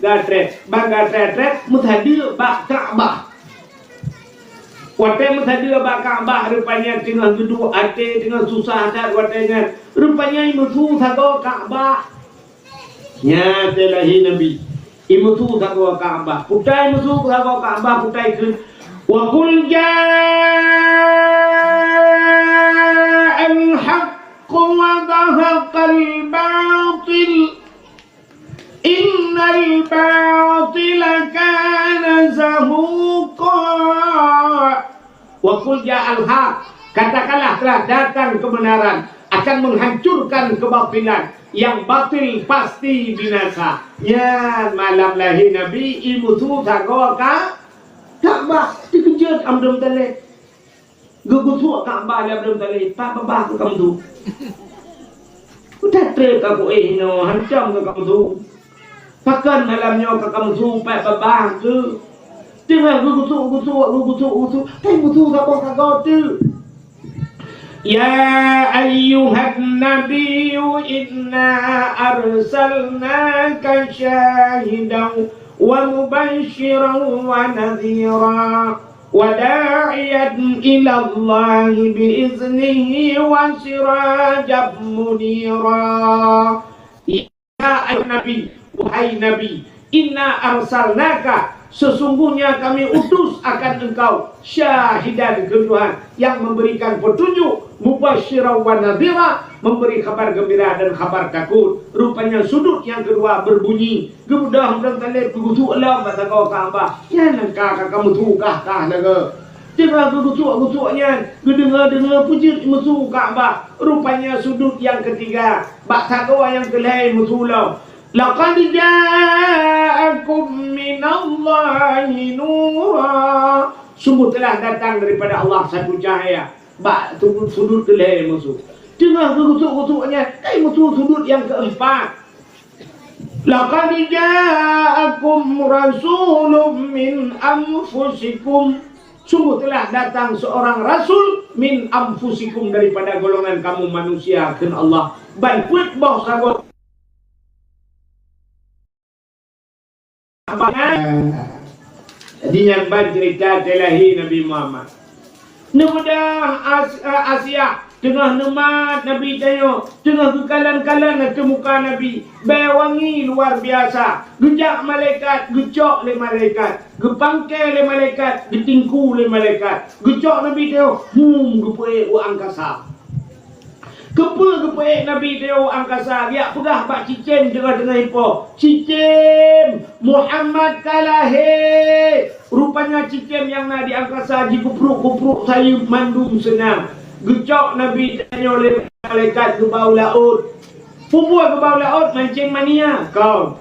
gatret bang gatret muthadir bak Ka'bah wate muthadir bak Ka'bah rupanya dengan duduk ate dengan susah hati watenya rupanya imutu thago Ka'bah nya telahi Nabi imutu thago Ka'bah putai mutu thago Ka'bah putai kun wa qul ja'al haqq وَضَهَقَ الْبَاطِلُ إِنَّ الْبَاطِلَ كَانَ زَهُوقًا وَقُلْ جَاءَ الْحَقُّ katakanlah telah datang kebenaran akan menghancurkan kebatilan yang batil pasti binasa ya malam lahir Nabi imutu thagoka Ka'bah dikejut Abdul Muttalib gugusu Ka'bah Abdul Muttalib pak babah kamu tu udah trek aku no hancam ke kamu tu pakan malamnya ke kamu tu pak babah ke tengah gugusu tapi mutu kagak tu ya ayyuhan nabiyyu inna arsalnaka syahidan wa mubasysyiran wa nadhira وداعيا إلى الله بإذنه وسراجا منيرا يا النبي وهي نبي إنا أرسلناك sesungguhnya kami utus akan engkau syahidan keduhan yang memberikan petunjuk, mubasysyiran wa nadhira, memberi kabar gembira dan kabar takut. Rupanya sudut yang kedua berbunyi, gemudah dan talib begutu alam kata kau Ka'bah. Ya nangka kamu tukah naga. Tengah kegutuk-gutuknya, kedengar-dengar pujit musuh Ka'bah. Rupanya sudut yang ketiga, bak takwa yang kelai musuh. Laqad ja'akum minallahi nura. Sungguh telah datang daripada Allah satu cahaya. Bak sudut kelai musuh. Tengah kegutuk-gutuknya, musuh sudut yang keempat. Laqad ja'akum rasulun min anfusikum. Sungguh telah datang seorang rasul min anfusikum daripada golongan kamu manusia ken Allah. Ban puit boh sagot. Jadi yang ban cerita telahi Nabi Muhammad. Nemudah Asia tengah nemat Nabi tayo, tengah kekalan-kalan ke muka Nabi. Wangi luar biasa. Gejak malaikat, gecok le malaikat. Gepangkai le malaikat, getingku le malaikat. Gecok Nabi tayo, gepuek wa angkasa. Gepuek Nabi tayo angkasa. Dia pegah bak cicem tengah-tengah ipo. Cicem Muhammad kalahe. Rupanya cicem yang nak di angkasa dikupruk-kupruk saya mandum senang. Gecok Nabi tanya oleh malaikat ke bawah laut. Pupua ke bawah laut mancing mania kau.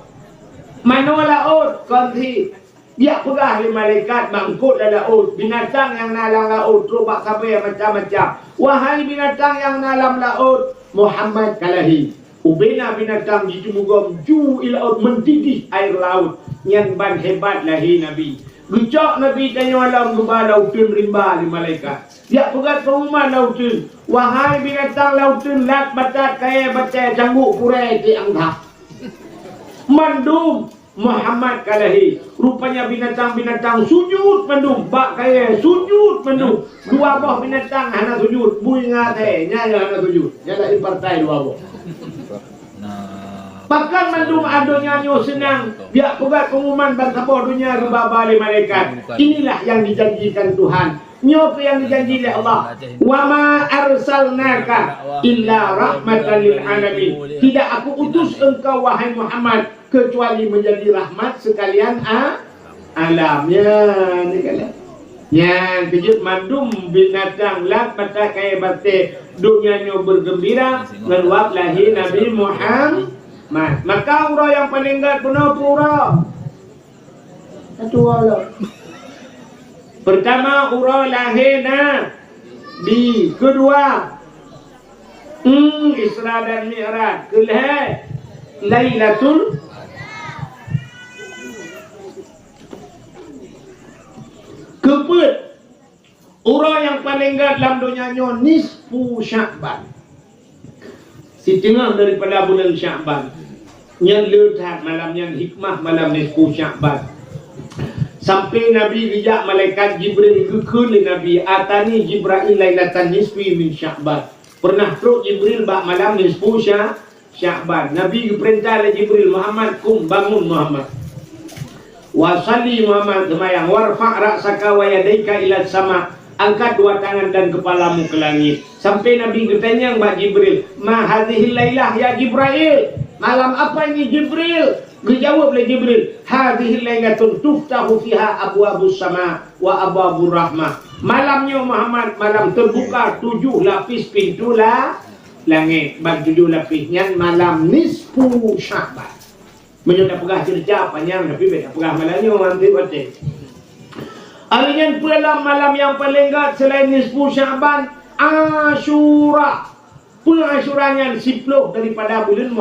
Mana laut kau si. Dia pegah oleh malaikat bangkut dalam laut. Binatang yang nalang laut terubak sampai macam-macam. Wahai binatang yang nalam laut, Muhammad kalahi. Ubena binatang dijumugam ju ilaut mendidih air laut. Yang ban hebat lahi Nabi. Gecok Nabi tanya alam gembala lautun rimba di malaikat. Dia pegat pengumuman lautun. Wahai binatang lautun lat batat kaya batai cangguk kurai di angka. Mandum Muhammad kalahi. Rupanya binatang-binatang sujud mandum. Bak kaya sujud mandum. Dua buah binatang hana sujud. Bui ngate nyaya hana sujud. Nyala partai dua buah. Bahkan mandum adonya nyo senang. Dia pegat pengumuman bangsa bodohnya rubah balik malaikat. Inilah yang dijanjikan Tuhan. Nyo yang dijanji oleh Allah. Wa ma arsalnaka illa rahmatan lil alamin. Tidak aku utus engkau wahai Muhammad kecuali menjadi rahmat sekalian alamnya. Ni kalian. Yang kejut mandum binatang lat batak kaya batik. Dunia nyo bergembira ngeluap lahir Nabi Muhammad. Maka urah yang paling gat puna pura. Satu urah. Pertama urah lahirna di kedua Isra dan Mi'raj. Kelih Lailatul Keput. Urah yang paling gat dalam dunia nyo nisfu Sya'ban. Si tengah daripada bulan Sya'ban. Yang letak malam yang hikmah malam nisfu Sya'ban. Sampai Nabi bijak malaikat Jibril kekul Nabi atani Jibril lailatan nisfi min Sya'ban. Pernah teruk Jibril bak malam nisfu Sya'ban. Nabi perintah oleh Jibril, Muhammad kum bangun Muhammad. Wa salli Muhammad semayang warfa' ra'saka wa yadaika ila sama. Angkat dua tangan dan kepalamu ke langit. Sampai Nabi bertanya kepada Jibril, ma hadhil lailah ya Jibril? Malam apa ini Jibril? Dijawab oleh Jibril, hadhil lailatun tuftahu fiha abwabus sama wa abwabur rahmah. Malamnya Muhammad malam terbuka 7 lapis pintu langit. Bag 7 lapis yang malam nisfu Sya'ban. Menyudah pegah cerita panjang tapi beda pegah malamnya nanti batik. Alian pula malam yang paling gat selain nisfu Sya'ban, Asyura. Pula Asyuranya 10 daripada bulan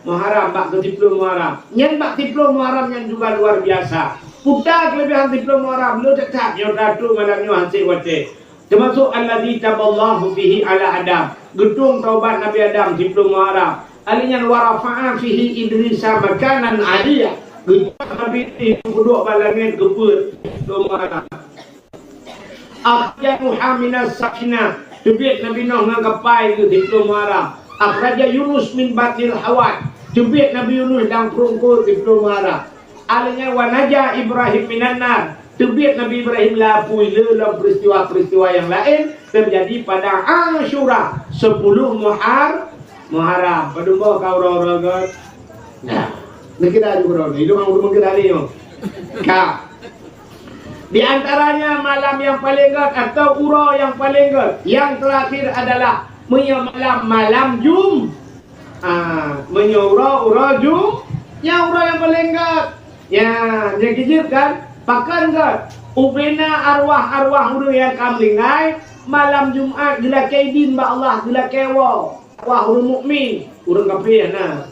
Muharram bak ke 10 Muharram. Yang bak 10 Muharram yang juga luar biasa. Putar kelebihan 10 Muharram lu tetap yo datu malamnya hasil wate. Termasuk alladzi taballahu fihi ala Adam. Gedung taubat Nabi Adam 10 Muharram. Alian warafa'a fihi Idrisa makanan aliyah. Nabi ini duduk balangit kebut Muharram. Akhraja minas sakinah. Tebit Nabi Nuh ngagapai ke 10 Muharram. Akhraja Yunus min batil hawat. Tebit Nabi Yunus dan perungkul 10 Muharram. alanya wanaja Ibrahim minan nar. Terbit Nabi Ibrahim lapui dalam peristiwa-peristiwa yang lain terjadi pada Ashura 10 Muharram. Padumbo kau orang-orang. Nah, kita juga orang. Itu orang kita ni. Kau. Di antaranya malam yang paling gat atau ura yang paling gat. Yang terakhir adalah malam Jum. Ura Jum. Yang ura yang paling gat. Ya, dia kijir kan? Pakan gat. Ubena arwah-arwah orang yang kamlingai malam Jumat gila kaidin ba Allah gila kewa. Wah orang mukmin, orang kafir nah.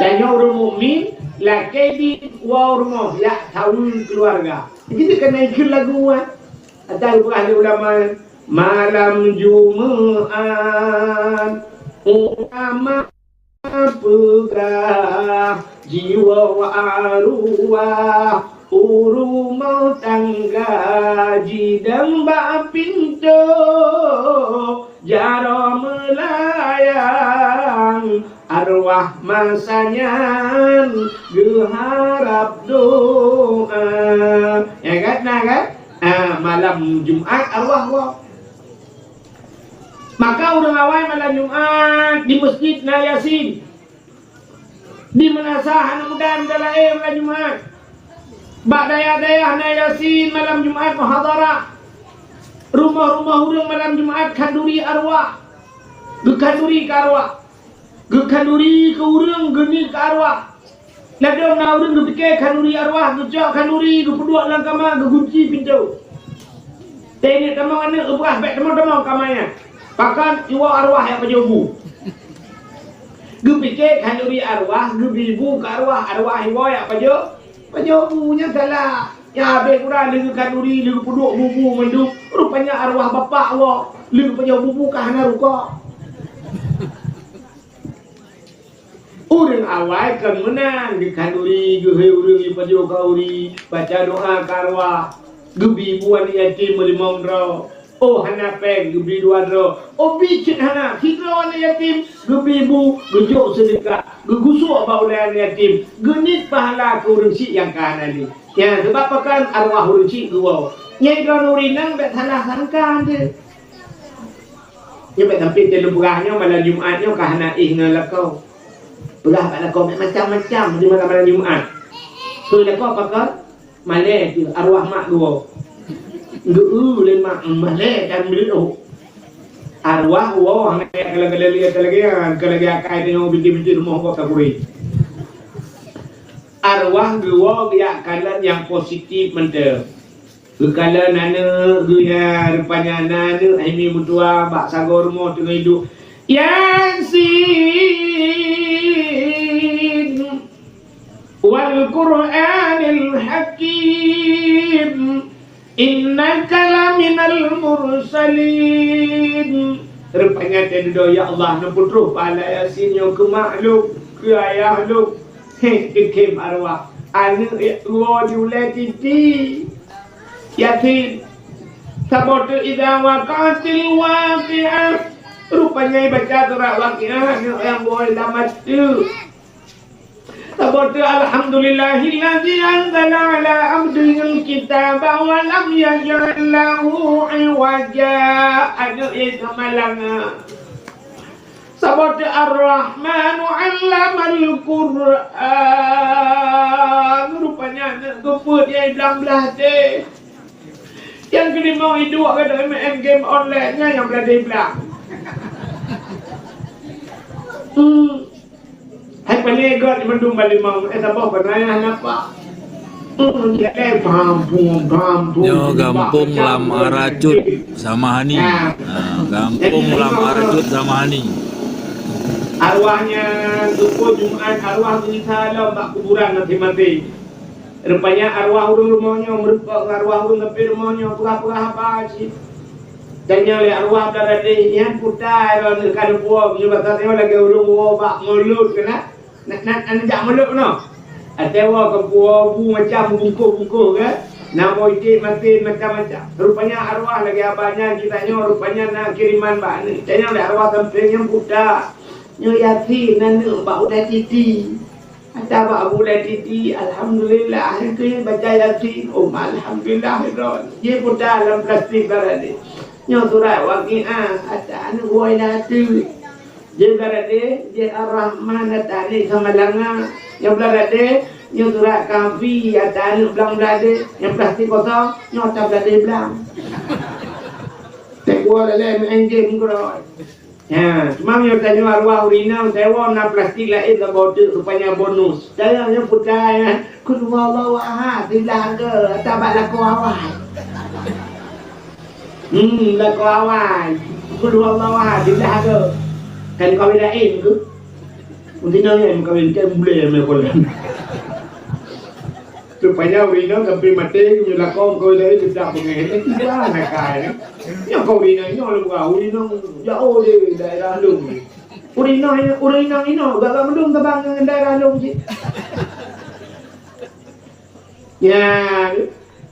Tanya orang mukmin la kaidin wa orang ya tahun keluarga. Kita kena ikut lagu ada bukan ulama malam Jumat ulama pegah jiwa wa arwah urumau tangga jidang ba pintu jaro melayang arwah masanya geharap doa ya kan malam Jumat arwah maka orang awal malam Jumat di masjid na Yasin di menasahan mudah dalam malam Jumat bak daya-daya na Yasin malam Jumat muhadarah rumah-rumah orang malam Jumat kanduri arwah gekanduri ke arwah gekanduri ke urang geni ke arwah ladong na urang gepikir kanduri arwah gecok kanduri gepeduk dalam kamar gegunci pintu tengok kamar mana berah baik teman-teman kamarnya pakan iwa arwah yang pejobu gepikir kanduri arwah gebibu ke arwah iwa yang pejobunya salah ya habis kurang lagi kanduri lagi peduk bubu menduk rupanya arwah bapak awak lagi pejobu kahana ruka orang awal kan menang di kanduri gehe orang yang pada kauri baca doa karwa gebi buan yatim melimau draw oh hana peng gebi dua draw oh bicit hana hidro wana yatim gebi bu gejuk sedekah gegusuk baulan yatim genit pahala ke orang si yang kahana ni ya sebab pakan arwah orang si gua nyai draw nurinang bet salah sangkan dia dia bet tampil dia leburahnya malam Jumatnya kahana ngalakau belah pada kau macam-macam di malam Jumat. Tu dah kau pakai malai tu arwah mak dua. Geu le mak malai dan beliau. Arwah wah kalau lihat lagi akai tengok binti-binti rumah kau kaburi. Arwah dua dia kalan yang positif mende. Kala nana guna rupanya nana ini mutua bak sagor rumah tengah hidup. Yasin wal Qur'anil Hakim innaka laminal mursalin. Rupanya dia ya Allah na putra pala Yasin yo ke makhluk ke ayah lu kekim arwah anu wa diulatiti Yasin sabot idza waqatil waqi'ah. Rupanya baca surat Waqiah yang boleh damat tu. Sabot alhamdulillahillazi anzala ala abdihi alkitaba wa lam yaj'al lahu iwaja. Ada itu malam. Sabot ar-Rahmanu 'allamal Qur'an. Rupanya geput dia dalam belah teh. Yang kini mau hidup ada main game online-nya yang berada di belakang. Hai penegot mendung balik mau sabah penayah napa kampung yo kampung Lam Aracut sama Hani kampung Lam Aracut sama Hani arwahnya duko Jumat arwah salam bak kuburan nanti mati rupanya arwah urung rumahnya merupakan arwah urung tapi rumahnya pura-pura apa sih tanya le arwah berada yang putai kalau kan buah punya batanya lagi urung buah bak mulut kena nak jak mulut no atewa ke buah bu macam bungkus-bungkus ke nama ide mati macam-macam rupanya arwah lagi abahnya kitanya rupanya nak kiriman bak ni tanya le arwah samping yang putai nyo Yasin nanu bak udah titi Ada Abu Latiti, Alhamdulillah, akhirnya baca Yasin, Alhamdulillah, dia pun dalam plastik berada. Nyo surat Waqi'ah, ada anu buai natu. Dia berada, dia Ar-Rahman, ada ni sama langa. Yang berada, nyo surat Kahfi, ada anu belang berada. Yang plastik kosong, nyo tak berada belang. Tak gua dalam engine kurang. Ya, cuma yang tanya arwah urina, saya nak plastik lain tak bodoh rupanya bonus. Saya yang percaya, kul wallahu ahad, tidak ke, tak laku awal. Laku awal. Kul wallahu ahad, tidak ke. Kan kau lain ke? Mungkin yang kau ini boleh melakukan. Rupanya urina sampai mati menyelakon kau lain tidak mengenai tidak nak kaya. Yang kau urina ini orang buat urina jauh di daerah lung. Urina ini gak mendung terbang dengan daerah lung je. Ya,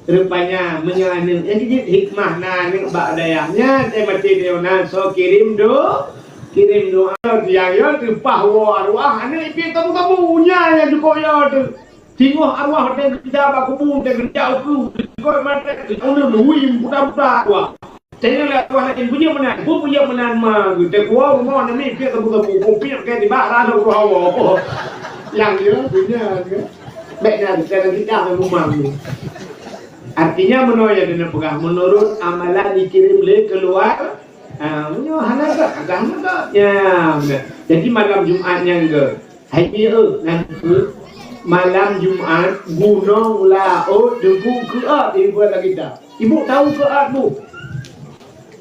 rupanya menyalahkan. Jadi hikmah nani bak dayanya saya mati dia nak so kirim doa dia tu pahwa arwah ni pi tamu-tamunya yang juga ya tu. Tengok arwah dia kerja bakubung dia kerja aku. Kau mata orang luim budak-budak wah. Saya lihat arwah lain punya menan mah kita kuah rumah ni dia tamu-tamu kopi ke di bawah ada arwah. Yang dia punya dia. Baiklah kita rumah ni. Artinya menoya dengan pegang menurut amalan dikirim le keluar. Hana agama tak? Ya. Jadi malam Jumaat yang ke. Hari nanti malam Jumaat gunung laut debu keat ibu lagi kita. Ibu tahu keat bu?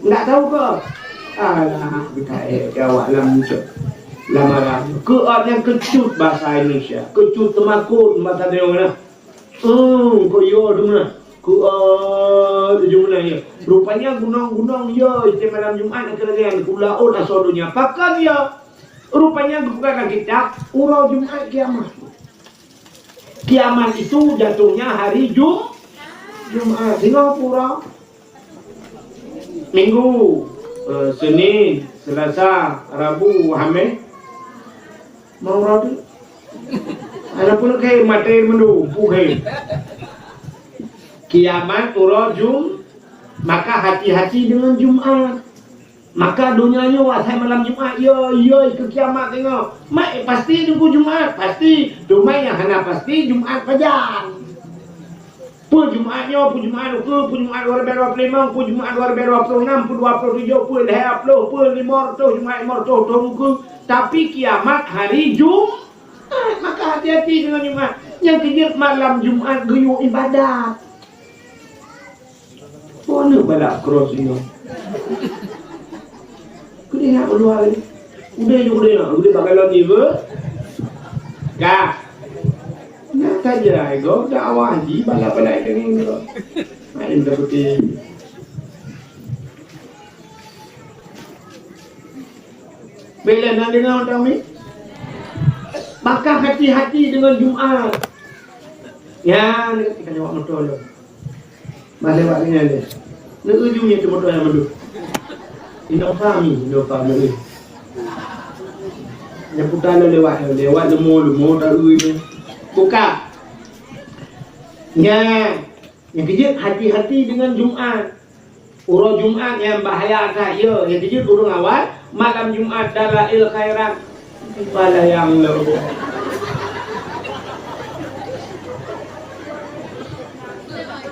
Enggak tahu ke? Alah, kita jawab muncul. Lamaran. Keat yang kecut bahasa Indonesia. Kecut temakut bahasa dia. Kau yo dulu. Jumlahnya. Rupanya gunung-gunung ya itu malam Jumaat kerana laut asalnya. Pakan ya. Rupanya bukan kita urau Jumaat kiamat. Kiamat itu jatuhnya hari Jumaat. Singapura. Minggu, Senin, Selasa, Rabu, Khamis. Mau Rabu. Ada pun kayak materi mendu, pukai. Kiamat urujum, maka hati-hati dengan Jumaat. Maka dunianya wasai malam Jumaat, yo ke kiamat tengok. Mak pasti tunggu Jumaat, pasti. Domai yang hana pasti Jumaat pajan. Pu Jumaatnya, pu Jumaat ke, pu Jumaat 2025, pu Jumaat 2026, pu 27, pu 20, pu 500, Jumaat 500 tunggu. Tapi kiamat hari Jumaat, maka hati-hati dengan Jumaat. Yang kejut malam Jumaat guyuk ibadat. Mana balak cross ini? Kau nak keluar ni? Udah bakalan ni ke? Kak, nak saja, kau dah awal haji balak ini kau. Main seperti. Bila nak dengar orang ni? Maka hati-hati dengan Jumaat. Ya, kita jawab betul. Balik ni ada. Nak ujungnya tu motor yang manduk. Innova ni. Yang putar lewat lemur tak ui. Buka. Ya. Yang kejut hati-hati dengan Jumaat. Urang Jumaat yang bahaya tak ya. Yang kejut urang awal malam Jumaat dalail khairat. Kepala yang lewat.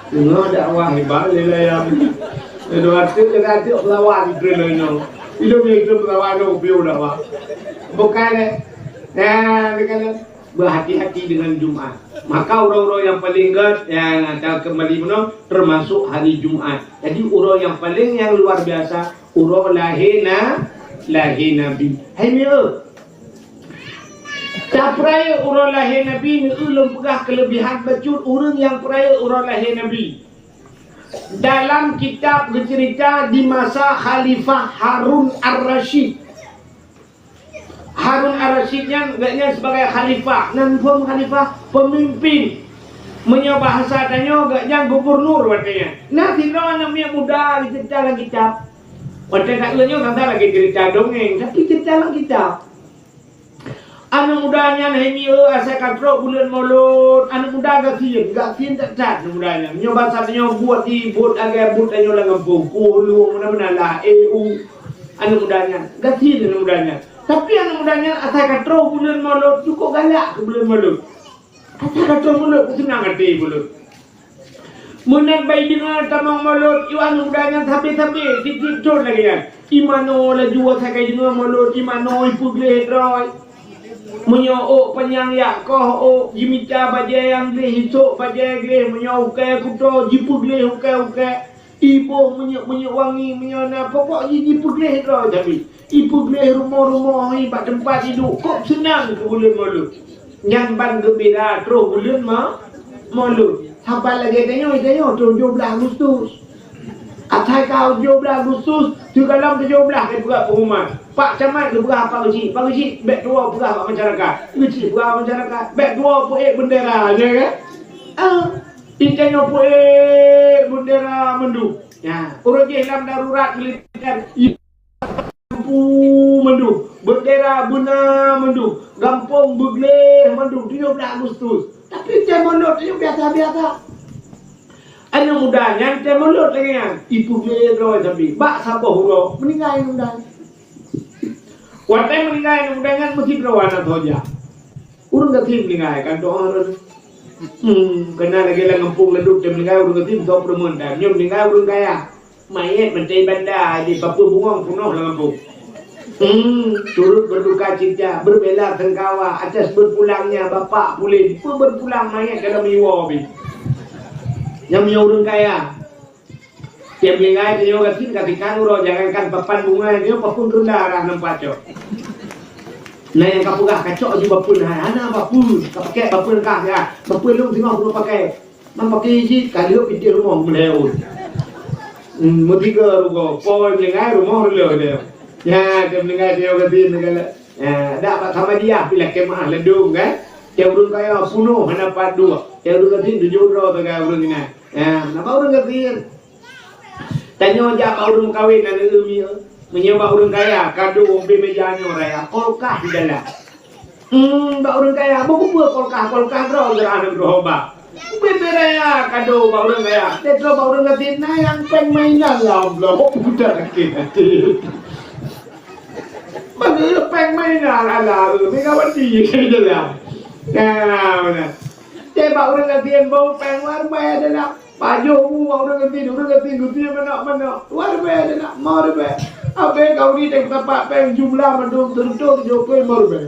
Tengok dakwah hebat lelah yang dua hati lawan kerana hidup yang itu lawan itu biar dakwah bukan dengan berhati-hati dengan Jumaat. Maka orang-orang yang paling yang akan kembali termasuk hari Jumaat. Jadi orang yang paling yang luar biasa orang lahir Nabi. Hai tak peraya orang lahir Nabi ni ulum pegah kelebihan becut orang yang peraya orang lahir Nabi. Dalam kitab bercerita di masa Khalifah Harun Ar-Rasyid. Harun Ar-Rasyid yang agaknya sebagai khalifah, nan pun khalifah pemimpin. Menyo bahasa tanya agaknya gubernur katanya. Nah, tidak anak muda cerita dalam kitab. Pada katlanya kata lagi cerita dongeng, tapi cerita dalam kitab. Anak mudanya ni asal katrok bulan Maulud. Anak muda gak tin tak cat mudanya. Nyo bahasa nyo buat buat agar buat nyo lang ngempung lu mana-mana lah EU. Anak mudanya gak tin anak mudanya. Tapi anak mudanya asal katrok bulan Maulud cukup galak ke bulan Maulud. Asal katrok Maulud senang hati Maulud. Munak bayi dengar tamang Maulud, yu anak mudanya tapi tip lagi kan. Imano la jual saya kayak dengar Maulud, imano ipu gleh roy. Menyo penyang yak koh jimica bajai yang gleh hisuk bajai gleh menyo ukai kuto jipu gleh ukai ibu menyo wangi menyo na pokok jipu gleh roy tapi ipu gleh rumah hi tempat hidup kok senang ke bulan Maulud. Nyamban gembira terus bulan Maulud. Sampai lagi tanya 17 Agustus. Atai kau 17 Agustus, tu kalau 17 ke buat pengumuman. Pak Camat ke buat apa uji? Pak uji beg dua buat apa masyarakat. Uji buat masyarakat. Beg dua puek bendera aja kan? Ikannya puek bendera mendu. Ya, urut dalam darurat militer. Lampu mendu, bendera buna mendu, gampung begleh mendu 17 Agustus. Tapi dia Maulud itu biasa-biasa. Anak mudanya dia Maulud lagi kan. Ibu dia roh tapi bak siapa huro meninggal muda. Waktu meninggal mudanya mesti perawan atau aja. Urang ketim meninggal kan doa. Kena lagi lah ngempung leduk dia meninggal urang ketim doa perempuan dan nyom meninggal urang kaya. Mayat mencari banda di Papua Bungang penuh lah ngempung. Turut berduka cita, berbela sengkawa atas berpulangnya bapak pulih. Berpulang mayat dalam miwa bi. Yang miwa orang kaya. Tiap lingai dia katin katikan uro jangankan papan bunga dia papun rendah arah nampak cok. Nah yang kapugah kacok je papun ana papun, pakai papun kah ya. Papun lu tengok perlu pakai. Pakai je kali pintu rumah meleu. Mutiga rugo, poin lingai rumah releu dia. Ya, dia mendengar dia katin negala. Ya, dak sama dia bila kemah ledung kan. Dia urang kaya punuh hadapan dua. Dia urang katin 7 ro tu kan urang ni. Ya, napa urang katin? Tanya aja pak urang kawin dan umi. Menyebab urang kaya kado ombe mejanya raya. Kolkah di dalam. Pak urang kaya buku kolkah ro geran roba. Bebe raya kado pak urang kaya. Tetro pak urang katin na yang peng mainan lah. Budak katin. Bagi peng mainan ala Megawati ke dalam. Nah, mana? Dia bawa orang gantian bau peng warba dalam. Baju orang gantian gantian mana. Warba dalam mau warba. Abe kau ni tak dapat peng jumlah mendung tentu jokowi warba.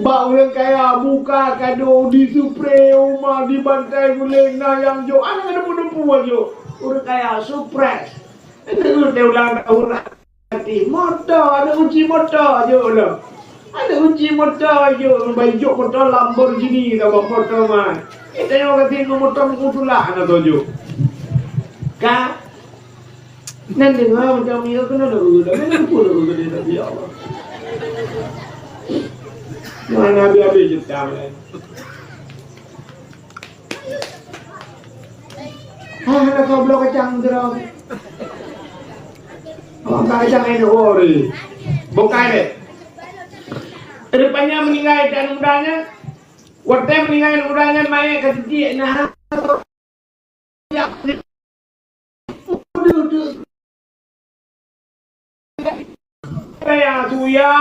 Bawa orang kaya buka kado di supre rumah di bantai guling na yang jo. Anak ada pun jo. Orang kaya surprise. Itu dia ulang tahun. Motor, ada uji motor je lah. Ada uji motor je, baju motor Lamborghini tau motor mah. Kita yang kata itu motor mutulah anak tu. Kah? Nanti macam ni kena dah udah, mana pun udah dia tak dia. Mana habis je tak boleh. Nak kau blok kacang terus. Orang kacang ini ori, bukan deh. Depannya meninggal dan mudanya, waktu meninggal mudanya mayat kecil nah. Ya tu ya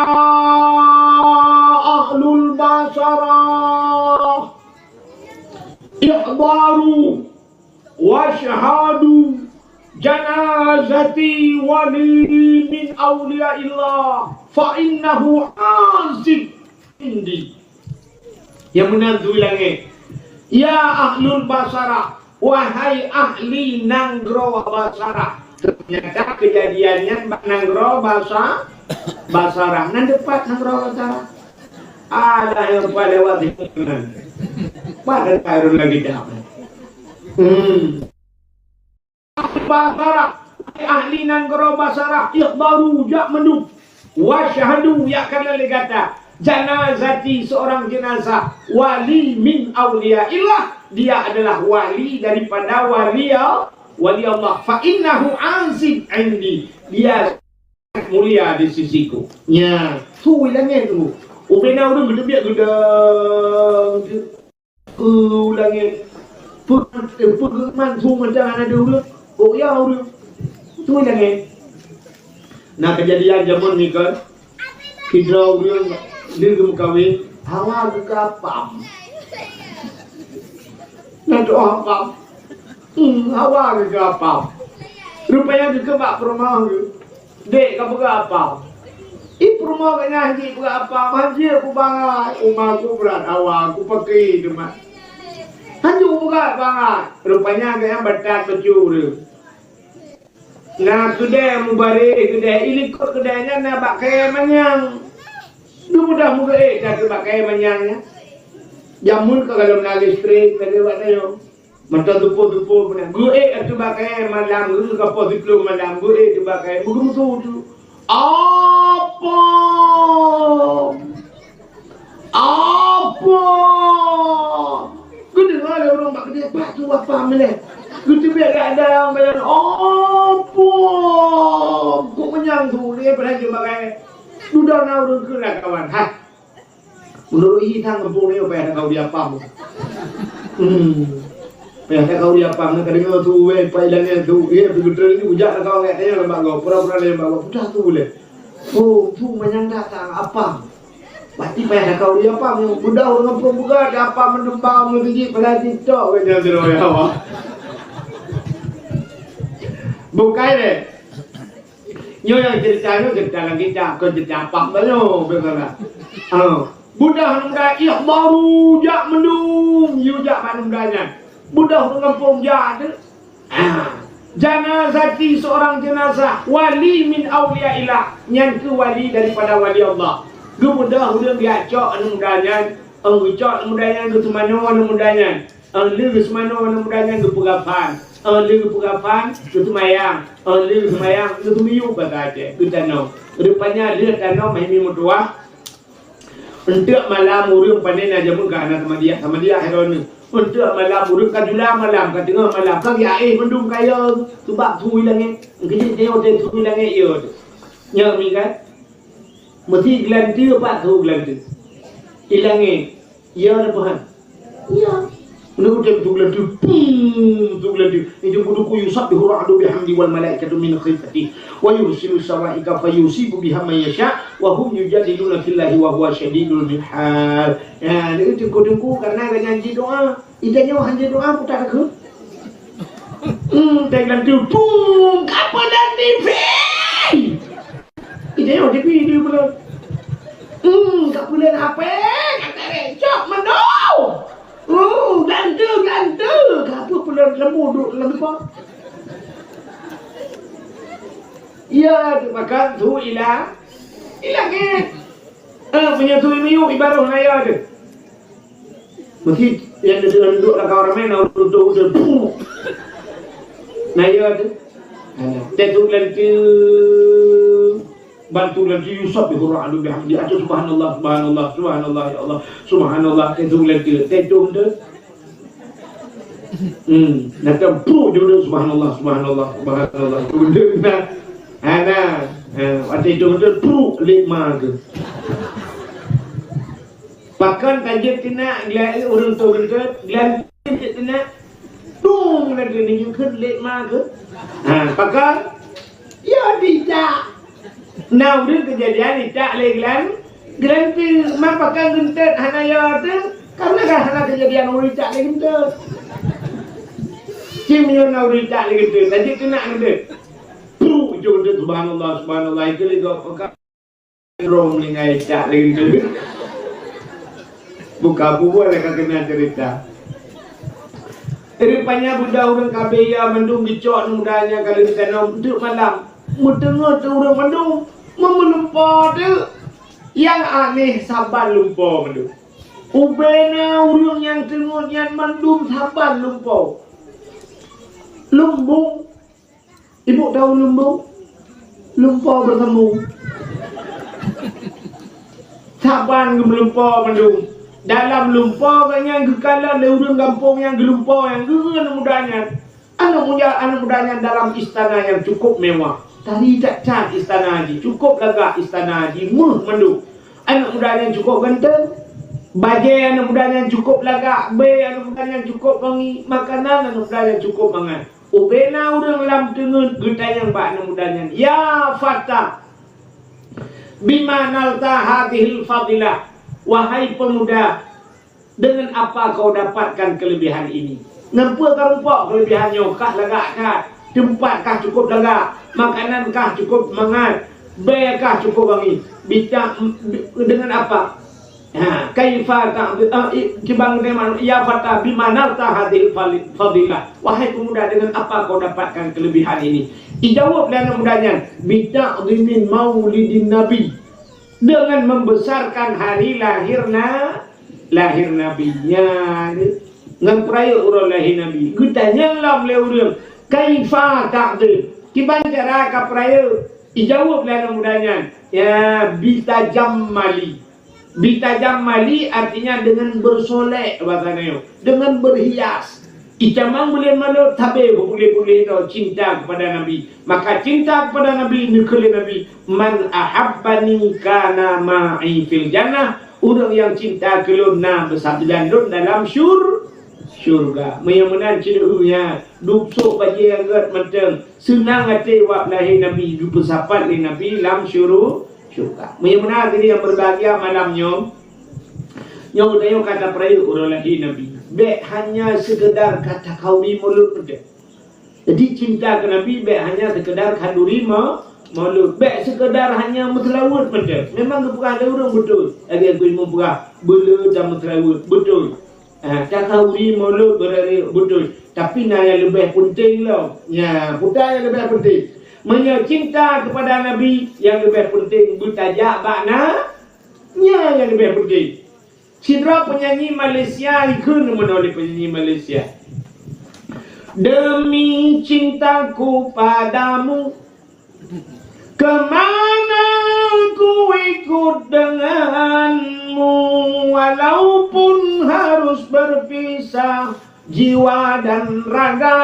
ahlul basarah, ikhbaru washhadu. Janazati wali min awliyaillah fa innahu azib indi. Yang menantu langit. Ya ahlul basara, wahai ahli Nanggro Basara. Ternyata kejadiannya Nanggro Basara. Nan depan Nanggro Basara. Ada yang pada lewat itu. Pada karun lagi dapat. Basara ahli Nanggro Basara ikhbaru jak mendu wasyahadu ya kana legata janazati seorang jenazah wali min auliyaillah dia adalah wali daripada wali Allah fa innahu azib indi dia mulia di sisiku ya tu ilangnya tu Ubena urang gede biak gedang. Langit. Pegman thung macam ada urang. Oh ya urang. Tu langit. Nah kejadian zaman ni kan. Hijrah urang dia kawin hawa gegapam. Nah doa apam. Hawa gegapam. Rupanya dia kebak perumahan tu. Dek kau berapa? Perumahan kena haji berapa? Haji aku bangat. Rumah aku berat awak. Aku pakai cuma. Haji aku bangat. Rupanya kena batat baju. Nah kedai mubarik kedai. Ini kot kedainya nak pakai manyang. Dia mudah muka tak pakai manyangnya. Jamun ke kalau nak listrik kena buat tayo. Mata tupu-tupu pun. Gue tu pakai malam. Gue kapal diplu malam. Gue tu pakai. Bukan tu. Apa? Gue dengar ada orang pakai dia. Pak tu apa mana? Gue tu biar ada yang bayar. Apa? Gue menyang tu. Dia pernah dia pakai. Sudah nak urut ke nak kawan. Menurut hitam kampung ni apa yang kau dia apa? Pihak kau dia apa? Nak dengar tu, pailannya tu, betul ni ujak kau katanya lembak kau, pura-pura lembak kau, sudah tu boleh. Oh, tu macam datang apa? Berarti pihak kau dia apa? Mudah orang pembuka, ada apa mendembang, menggigit pada TikTok kena terus ya awak. Bukan deh. Nyo yang cerita lagi tak, kau cerita apa banyak, betul tak? Budak muda ia baru jak mendung, you jak manunganya. Budak kampung jak. Janazati seorang jenazah wali min auliyaillah, yang ke wali daripada wali Allah. Ge budak dia cok anu mudanya, cok mudanya ge semano anu mudanya. Lu semano anu mudanya ge pegapan. Lu pegapan tu mayang. Lu mayang tu miu bagaje. Kita no. Rupanya dia tanam mai mi mutua. Untuk malam urang pandai nak jamun ke anak sama dia heron ni. Untuk malam urang kajulah malam ka tengah malam ka ya mendung kaya sebab tu langit. Kini dia tu langit yo. Nya mi kan. Mesti gelanti apa tu gelanti. Ilangit. Ya Tuhan. Ya. Menurut dia tu gelanti. Tu gelanti. Itu buduku yusabbihu ra'du bihamdi wal malaikatu min khifati wa yursilu sawaika fayusibu biha man yasha wa hum yujadiluna fillahi wa huwa syadidul mihal. Ya, itu tunggu karena ada nyanyi doa. Idanya hanya doa putar ke. Tengah tu pum kapan nanti pe. Idanya di video belum. Kapan apa? Kata recok mendau. Gantu. Kapan pulang lembu lebih apa? Ya, makan tu ilang ke? Punya tu miu ibarat naya ada. Mesti yang duduk lah kau ramai nak duduk. Naya ada. Tentu lanti bantu lanti Yusuf berdoa alu bihamdi. Aja subhanallah ya Allah. Subhanallah tentu lanti. Tentu dah. Nak pru jodoh subhanallah. Kemudian ada ada jodoh pru lima ke. Bahkan tajam kena orang tu gelan kena dong lagi ni yang lima ke. Bahkan ya tidak. Nah udah kejadian tidak gelan tu makan gentet hanaya tu karena kan kejadian orang tidak gentet. Cimnya nak rita lagi tu, tadi kena ada. Puh, jodoh subhanallah itu lagi apa? Rom lingai tak lagi tu. Buka buah lagi kena cerita. Rupanya budak orang kabaya mendung dicok mudanya kalau di sana untuk malam. Mutengah tu orang mendung memelumpah tu. Yang aneh sabar lumpah mendung. Ubena orang yang tengok yang mendung sabar lumpah. Lumbung. Ibu tahu lumbung? Lumpur bertemu. Saban gemelumpur mendung. Dalam lumpur yang gekala leurung kampung yang gelumpur yang gegan mudanya. Anak mudanya dalam istana yang cukup mewah. Tadi tak cat istana haji. Cukup lagak istana haji. Mendung. Anak mudanya cukup ganteng, baju anak mudanya cukup lagak, anak mudanya cukup wangi, makanan anak mudanya cukup mangan. Ubena urang lam tengen getayang ba anak mudanya. Ya fata, bima nalta hadhil fadilah. Wahai pemuda, dengan apa kau dapatkan kelebihan ini? Nampak kau kelebihannya? Kah lagak kah? Tempatkah cukup lagak? Makanankah cukup mangan? Bayakah cukup wangi? Bicara dengan apa? Kaifa kibang dengan ya fata bimana tahadil fadilah. Wahai pemuda, dengan apa kau dapatkan kelebihan ini? Dijawablah anak mudanya, bita'dhimin maulidin nabi, dengan membesarkan hari lahir nabinya. Ngan peraya urang lahir nabi. Gutanya lam le urang. Kaifa ta'dil? Kibang cara ka peraya? Dijawablah anak mudanya, ya bitajammali. Bitajammali artinya dengan bersolek bahasanya, dengan berhias. Icamang boleh malu tabe boleh tau cinta kepada Nabi. Maka cinta kepada Nabi nikeli Nabi, man ahabbani kana ma'i fil jannah. Orang yang cinta keluna bersabda dalam syurga. Meyamunan cidunya dupsuk bagi yang gat menteng senang hati wak lahir Nabi bersapat li Nabi lam syurga. Meyamunan diri yang berbahagia malamnya. Yang udah kata perayu urang lahir Nabi. Baik hanya sekedar kata kauli mulut saja. Jadi cinta ke Nabi baik hanya sekedar kanduri mulut. Baik sekedar hanya metelawut saja. Memang kepukahan ada orang betul. Lagi aku ilmu pukah bela dan metelawut betul. Tak kauli mulut berari betul. Tapi nak yang lebih penting lah. Ya, putar yang lebih penting. Mencinta kepada Nabi yang lebih penting. Bertajak makna yang lebih penting. Cindera penyanyi Malaysia ikut menoleh penyanyi Malaysia. Demi cintaku padamu, kemana ku ikut denganmu, walaupun harus berpisah jiwa dan raga.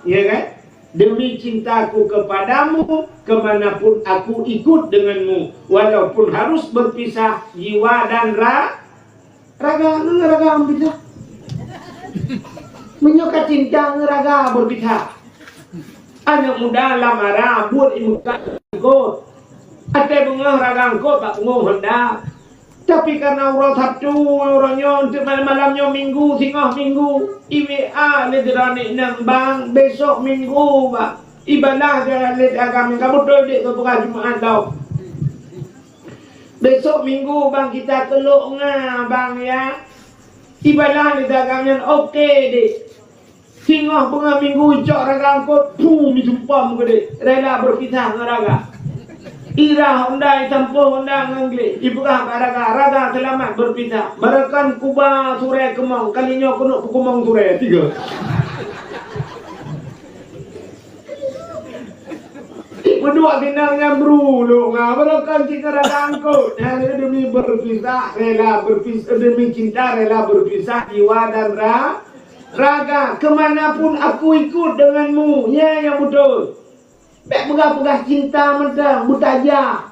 Ya kan? Demi cintaku kepadamu, kemanapun aku ikut denganmu, walaupun harus berpisah jiwa dan raga. Raga berpisah. Menyuka cinta ngeraga berpisah. Anak muda lamara buat imukan ko. Ate bunga raga ko tak bunga hendak. Tapi karena orang Sabtu, orangnya untuk malamnya Minggu, tengah Minggu, IWA ledranik nang bang, besok Minggu bang, ibadah jalan led agama, kamu tahu dek tu bukan Jumaat tau. Besok Minggu bang kita keluk ngah bang ya, ibadah led agama, okey dek. Tengah bunga Minggu cok raga kot, mi sumpah muka dek, rela berpisah ngaraga. Ira Honda tempuh Honda ngangli ibukah raga selamat berpisah barakan kuba sure kemong kalinya kunuk kumong sure 3 berdua tinangnya bro barakan kita raga angkut demi berpisah rela berpisah, demi cinta rela berpisah jiwa dan raga kemanapun aku ikut denganmu ya yang betul. Baik pegah-pegah cinta mentang Mutaja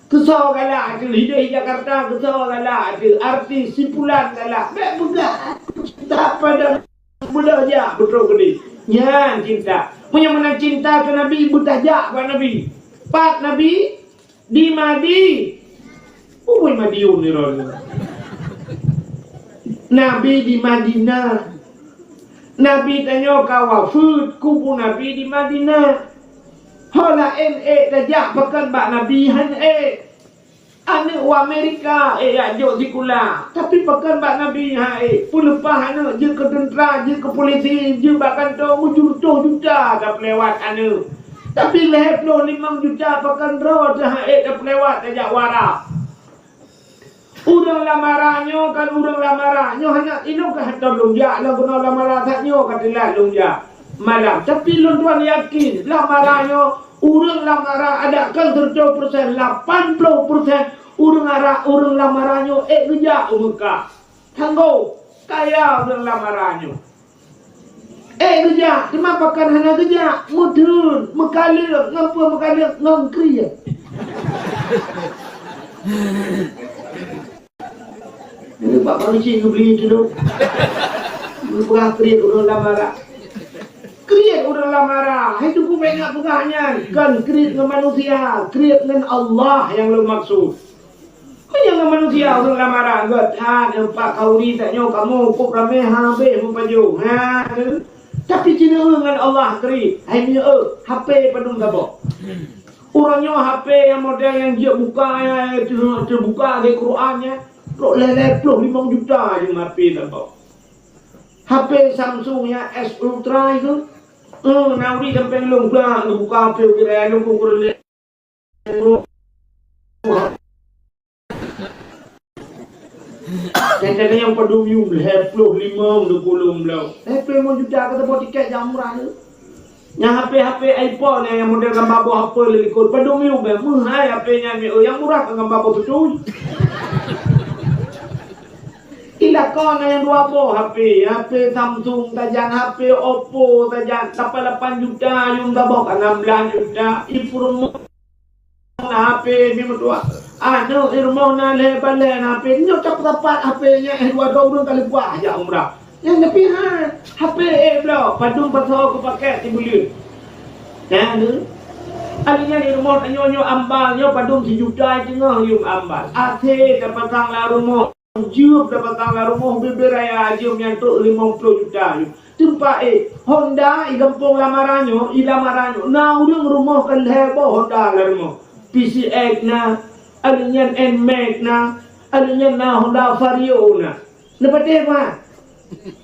kesal galak ada Hidayah Jakarta kesal galak ada artis simpulan galak baik pegah cinta pada mula aja betul ke ni nyan cinta punya mana cinta ke Nabi Mutaja ke Nabi Pak Nabi di Madi Madiun ni orang Nabi di Madinah Nabi tanya kawafud kubu Nabi di Madinah. Hala dajak pakan bak Nabi han ane wa Amerika ajak sikula tapi pakan bak Nabi pun lepas ane je ke tentera je ke polisi je bahkan tu mujur tu juta dah lewat ane tapi leh 5 juta pakan ro dah dah lewat ajak wara urang lamarannya kan urang lamarannya hanya ino ka hatta lunja la guna lamaran taknyo ka dilat lunja malam tapi lu tuan yakin lamarannya urang lamaran ada kan 70% 80% urang lamarannya kerja umurka tanggo kaya urang lamarannya kerja cuma pakan hanya kerja mudun mekalir ngapa mekalir ngangkri Ini bapak mesti beli itu dong. Bukan kriat orang lamara. Kriat orang lamara. Itu pun banyak pengahnya. Kan kriat dengan manusia, kriat dengan Allah yang lo maksud. Jangan manusia orang lamara. Gak empat kauri tak nyo kamu kok ramai habis mempaju. Tapi cina dengan Allah kriat. Hai punya HP padung gabok. Orangnya HP yang model yang dia buka yang terbuka di Qurannya. Rok lele 5 juta je HP gabok. HP Samsungnya S Ultra itu nauri sampai long pula buka HP kira long kurang dan yang padu view HP 5 untuk kolom belau HP 5 juta kata buat tiket yang murah tu yang HP iPhone yang model gambar bawah apa lelikut padu view mahal HP-nya yang murah kan gambar bawah betul. Tidak kau yang 20 HP Samsung tajan HP Oppo tajan sampai 8 juta yung dabok 16 juta ipurmo na HP ni mutua ano irmo na lebal na HP nyo dapat HP nya 2 kali buah ya umrah yang tapi HP bro padung pasal ko pakai tibulin nah tu alinya di rumah nyo ambal nyo padung 1 juta tengah yung ambal ate dapat sang la rumah Jum dapat tangga rumah beberaya jum yang tu 50 juta. Tempat Honda igampung lamaranyo, na udang rumah kan hebo Honda la rumah. PCX na, alinyan NMAX na, alinyan na Honda Vario na. Napate pa.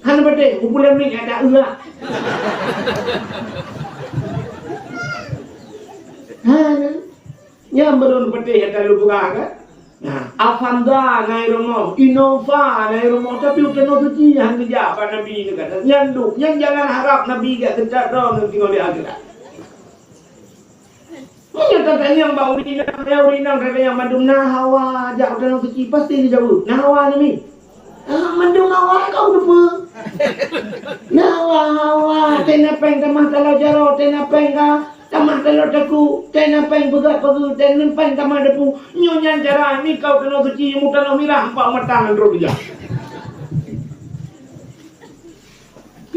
Han napate, kumpulan ni ada enggak. Yang belum napate ada lupa kan? Nah, Avanda nai rumah, Innova nai rumah, tapi udah suci yang kerja apa Nabi ini kata, nyanduk, yang jangan harap Nabi gak kerja dong nanti tinggal di akhirat. Ini katanya yang bau urinang katanya mandung nahawa, jak udah suci pasti dijauh, nahawa ni. Mandung nahawa kau lupa. Nahawa, tenapeng tamah kalau jaro, tenapeng ka. Tamah telur daku, tena peng begat pegu, tena peng tamah depu. Nyonya jarah ni kau kena suci muka no mirah empat matang andro dia.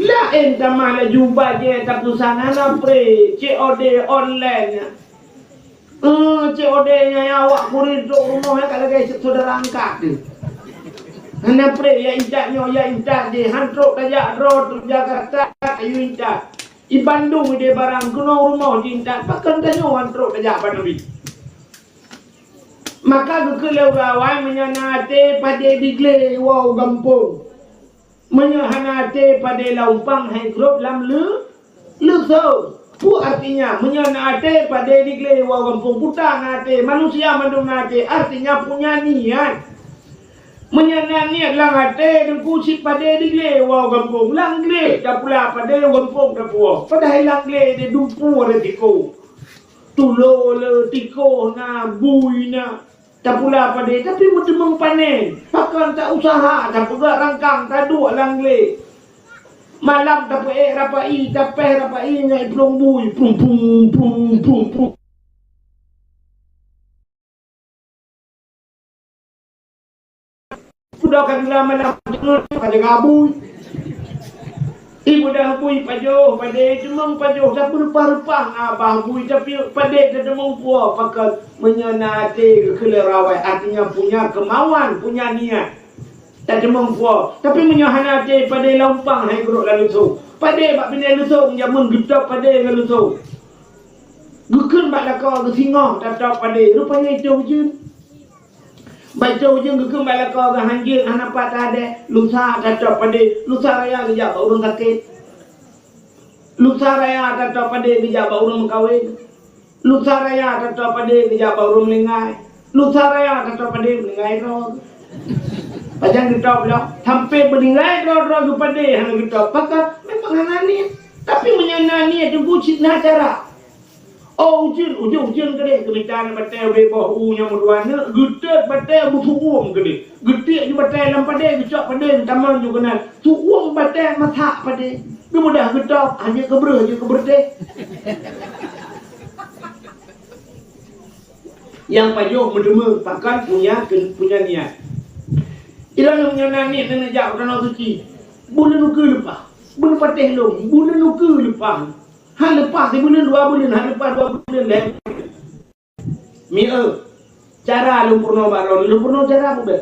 La tamah la jumpa je tak sana na pre COD online. COD nya ya awak kurir dok rumah kalau guys saudara angkat tu. Hana pre ya intak je hantrok tajak road Jakarta ayu intak. Di Bandung dia barang kuno rumah cinta pakan tanya wantrok tajak Nabi. Maka kekelau rawai menyanate pada digle wow gampung. Menyanate pada laumpang hai grup lam le so. Pu artinya menyanate pada digle wow gampung putar nate manusia mandung nate artinya punya niat. Menyanyi niat lang ate dan kusip pada digle wow gampung langle dah pula pada gampung dah puas padahal langle dia dumpu ada tiko tulo le tiko na bui na dah pula pada tapi mutemeng panen pakan tak usaha dah pula rangkang tak dua langle malam tak rapai tak rapai ngai plong bui pum pum pum pum pum sudah kan lama kada gabui ibu dah bui pajoh pada cuma pajoh dah berpa-rupa abah bui tapi pada kada mampu pakai menyenati kelerawai artinya punya kemauan punya niat tak mampu tapi menyenati pada lampang hai geruk lalu tu pada bak pindah lusung jamun gedap pada lalu tu gukun bak lakau ke singoh tak pada rupanya itu je baca ujung ke kembali kau ke hanjir anak patah ada lusa cocok pada lusa raya dijak urung sakit lusa raya cocok pada dijak urung kawin lusa raya cocok pada dijak urung lengai lusa raya cocok pada lengai roh pajang kita bilang sampai bernilai roh kepada hang kita pakar memang hanani tapi menyanani itu bucin cara. Oh ujung kede kemitan batai bebo nya muduana gede batai bufuung kede gede ju batai lam pade gecok pade taman ju kenal tuung batai mathak pade dia mudah gedok hanya kebreh je keberde Yang payuh menderma pakan punya niat. Ilang yang nangis nak jak kerana suci. Bulan luka lepas. Bulan patih long. Bulan luka lepas. Hal lepas di bulan 2 bulan. Hal lepas 2 bulan dah. Mia. Cara lumpurno baron. Lumpurno cara apa ber?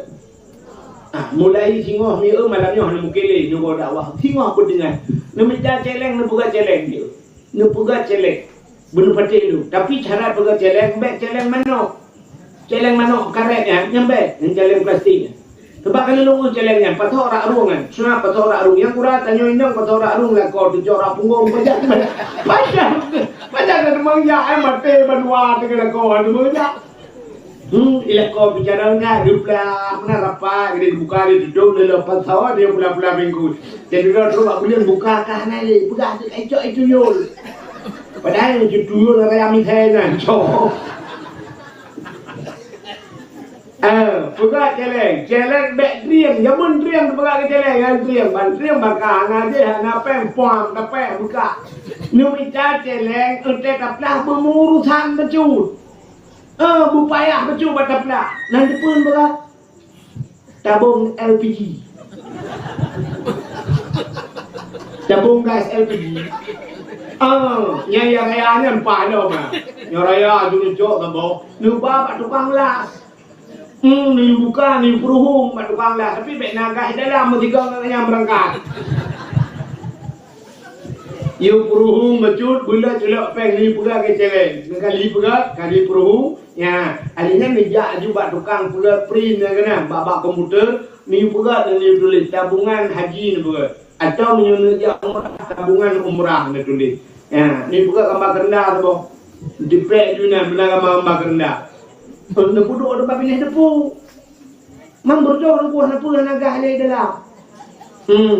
Mulai singoh mia malamnya hanya mukele nyoba dakwah. Singoh pun dengar. Namanya celeng, nak pegang celeng dia. Nak pegang celeng. Bulan patih tu. Tapi cara pegang celeng, baik celeng mana? Celeng mana karetnya? Nyampe. Yang celeng plastiknya. Sebab kalau nunggu celengnya, patah orang arung kan. Sunah patah orang arung. Yang kurang tanya indang patah orang arung lah. Kau tu jorah punggung pajak. Pajak kan mengjak. Mati berdua dengan kau. Ada mengjak. Ilah kau bicara enggak. Dia pula mana rapat. Dia buka dia duduk. Dia lepas sawah. Dia pula minggu. Jadi dia terus bulan buka kanan dia. Pegang itu yul. Padahal itu yul raya misai kan. Pegang celeng bek triang, jamun triang pegang celeng, triang bakar, ngapeng puam, ngapeng buka. Numita celeng, ente kaplah bemurusan becut. Bupayah becut bataplah. Nanti pun berat. Tabung LPG. Tabung gas LPG. Nyai raya ni empat dah mah. Nyai raya jujur tambah. Nuba pak tukang las. Ni buka ni peruhung mak tukang lah. Tapi baik naga dalam tiga orang yang berangkat. You peruhung becut gula celok peng ni pegang ke celeng. Kali pegang kali peruhung. Ya, alihnya meja juga tukang pula print ya kena babak komputer ni pegang dan ni tulis tabungan haji ni pegang. Atau menyuruh tabungan umrah ni tulis. Ya, ni pegang gambar rendah tu boh. Dipek juga benar gambar rendah. Nak duduk ada pilih depu. Mang berjauh buah apa naga halai dalam.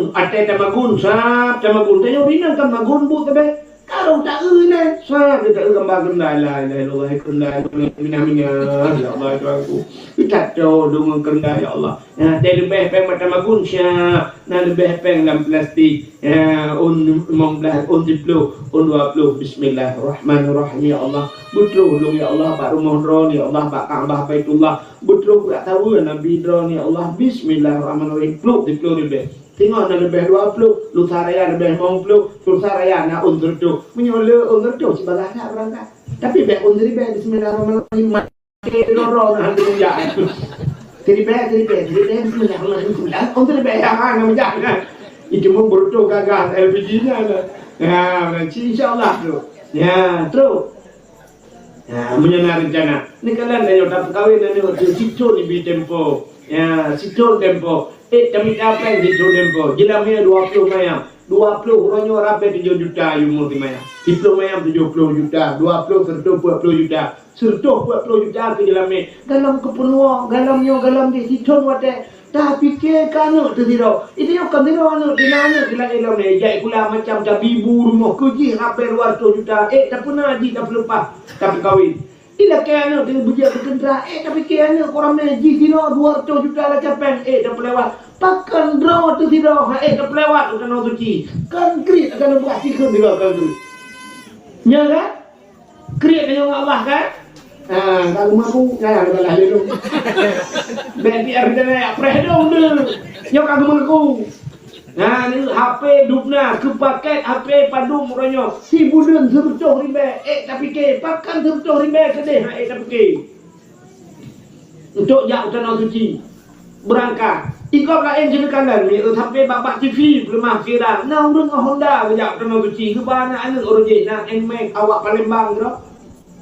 Atai tamagun sap tamagun tayo rinang tamagun bu tabe. Kalau tak ni sap dia tak gambar kendai lah Allah kendai minaminya ya Allah aku. Kita tahu dengan kendai ya Allah. Dia lebih peng tamagun sap, na lebih peng dalam plastik. On 15 on 10 on 20 bismillahirrahmanirrahim ya Allah. Betul ya Allah pak rumah drone ya Allah pak Kaabah Baitullah. Betul tak tahu Nabi drone ya Allah. Bismillahirrahmanirrahim. Pluk lebih. Tengok nak lebih 20, lusa raya lebih 50, lusa raya nak undur tu. Menyola undur tu sebagai anak berangkat. Tapi baik undur baik bismillahirrahmanirrahim. Mati lorong nak hantu ya. Jadi baik bismillahirrahmanirrahim. Undur baik nak menjaga. Itu mau bertu gagal LPG-nya lah. Nanti insya-Allah tu. Ya, terus. Menyenar rencana. Ni kalian dah nyata kawin ni waktu situ ni bi tempo. Ya, situ tempo. Kami dapat di tempo. Jelamnya 20 mayam. 20 orangnya rapat 7 juta umur di mayam. 10 mayam 70 juta. 20 serta 40 juta. Serta 40 juta ke jelamnya. Dalam kepenuhan, galam di situ wadah. Dah fikir kan tu tidak. Itu yang kan tidak anu di mana di dalam ni. Jai pula macam dah bibu rumah kerja hampir 200 juta. Tak pernah haji tak lepas. Tapi kahwin. Ila kena dengan bujak berkendera. Tapi kena korang haji sino 200 juta lah capai. Dah pelewat. Pakan draw tu tidak. Dah pelewat tu kena suci. Kan krit akan buat sikap tidak kan krit. Ya kan? Krit dengan Allah kan? Kalau mampu jangan ada lah dulu. Berarti ada preh dong dulu. Nyok aku mengaku. Ni HP dupna ke paket HP padum orangnya. Si bulan sercoh ribe. Tapi ke pakan sercoh ribe kedeh. Tapi ke. Untuk jak tanah suci. Berangkat. Ikop lain jenis kanan ni HP babak TV belum akhiran. Nah urang Honda jak tanah suci. Kebanyak anak orangnya nak enmek awak Palembang tu.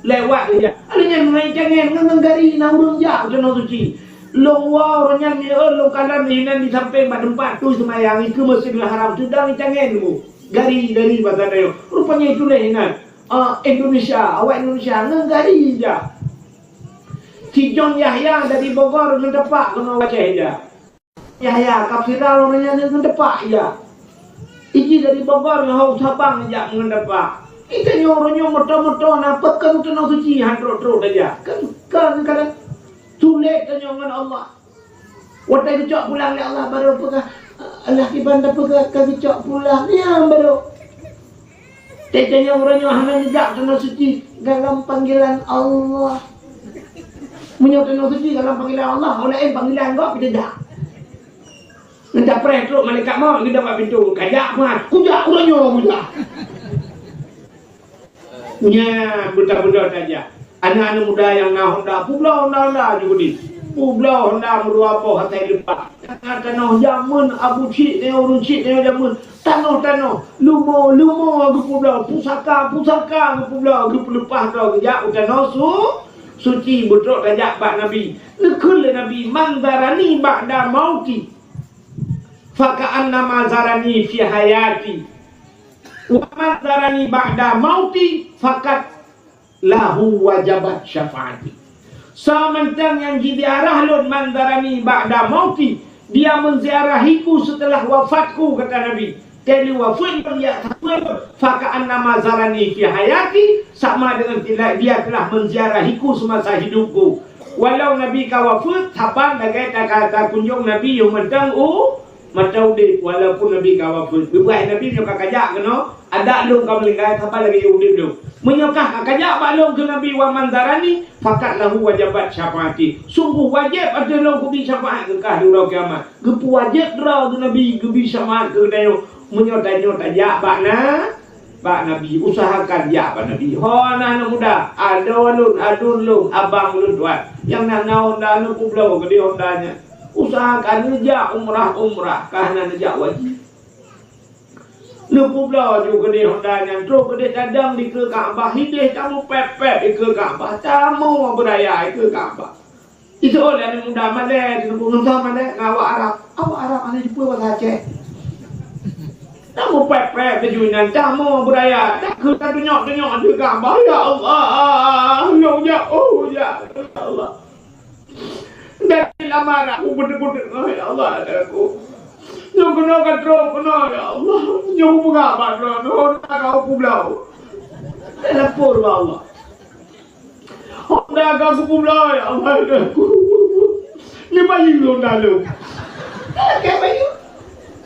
Lewat dia. Alanya naik jangan menggari naurung jak tanah suci. Longwa orangnya ni long kanan ni nan di sampai pada tempat tu semayang itu Masjidil Haram sudah ni jangan mu. Gari dari bahasa dia. Rupanya itu lah Indonesia, awak Indonesia menggari je. Si John Yahya dari Bogor mendepak kena baca aja. Yahya kafiral orangnya mendepak je. Iki dari Bogor ngau Sabang aja mendepak. Kita orangnya motor-motor nampak kan tanah suci handro-handro aja. Kan sulit tanya dengan Allah. Waktu kecok pulang oleh Allah baru pegang Allah kibanda pegang kecok pulang ya baru. Tanya orangnya hanya jejak tanah suci dalam panggilan Allah. Menyatakan suci dalam panggilan Allah, orang lain panggilan kau kita dah. Nanti pres teruk malaikat maut kita buat pintu. Kajak mat, kujak urangnya kujak. Punya budak-budak saja. Anak-anak muda yang nak Honda, pulau Honda juga ni. Pulau Honda mulu apa hatai lepas. Tanah zaman Abu Cik ni urun Cik ni zaman tanah lumo ke pulau, pusaka ke pulau, ke lepas dah kejak tanah suci betul tajak bak Nabi. Lekul Nabi manzarani ba'da mauti. Faka'anna mazarani fi hayati. Wa manzarani ba'da mauti fakat lahu wajabat syafaati. Sementang yang ziarah lun manzarani ba'da mauti, dia menziarahiku setelah wafatku, kata Nabi. Tadi wafat dia faka'anna mazarani fi hayati, sama dengan dia telah menziarahiku semasa hidupku. Walau Nabi ka wafat, tapan lagai tak kunjung Nabi yang mentang macam dia walaupun Nabi ka wafat. Ibrahim Nabi nyokak kajak kena, ada lung ka melingkai tapan lagi udip tu. Menyokak kajak balong ke Nabi wa manzarani, fakat lahu wajabat syafaati. Sungguh wajib ada lung kubi syafaat ke kah di urang kiamat. Gepu wajib draw ke Nabi kubi syafaat ke dayo. Menyota-nyota jak Pak Nabi usahakan jak Pak Nabi. Ho anak muda, adun lung, abang lun tuan. Yang nak Honda lu pulau ke dia Hondanya. Usahakan jak umrah karena jak wajib. Lu pulau juga dia Hondanya. Terus ke dia cadang di ke Kaabah, hidih kamu pepet di ke Kaabah, tamu beraya di ke Kaabah. Itu oleh anak muda mana di Kampung mana ngawak Arab. Awak Arab ada di Pulau Aceh. Kamu pepek kejunan, kamu beraya. Tak kena denyok di Kaabah. Ya Allah, ya Allah. Dari lama aku betul-betul, ya Allah, aku. Yang kena katrol kena, ya Allah. Yang mengapa kena, kau pulau. Telepon Allah. Honda kau pulau, ya Allah, aku. Ni bayi lu dalu. Kayak bayi.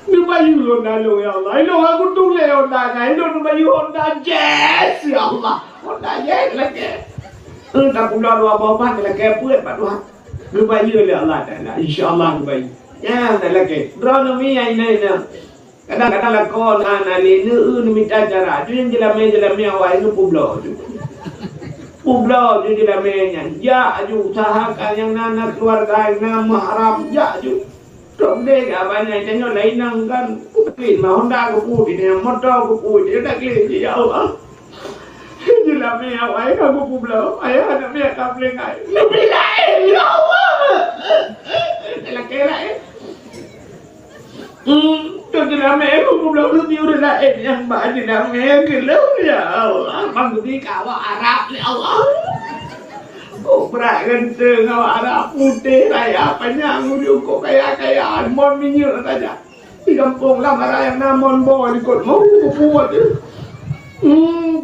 Ni bayi Honda lo ya Allah. Ini aku tulis Honda nya. Ini bayi Honda Jazz ya Allah. Honda Jazz lagi. Tak pula dua bawah lagi puat Pak Tuhan. Ni bayi ya Allah Taala. Insya-Allah ni bayi. Ya tak lagi. Dronomi ini. Kadang-kadang lakon anak ni minta cara. Dia jelame awak itu pulau tu. Pulau tu jelamenya. Ya aju usahakan yang nana keluarga yang mahram ya aju. Trong đây cả bạn này cho nhau lấy năng gan kỹ mà Honda của phụ thì motor của phụ thì đã kỹ gì đâu á như là mẹ ấy không có phụ lỡ ấy là mẹ cầm lên này nó bị lại lâu á đây là cái lại cho thì là mẹ không phụ lỡ nước yêu đây là em nhưng mà thì là mẹ cái lớn giờ bằng cái đi cả vào Ả Rập liệu berat genteng awak ada putih raya apanya ngudiu kok kayak mon minyak saja di kampung lah marah yang namon bawa ikut mau buat tu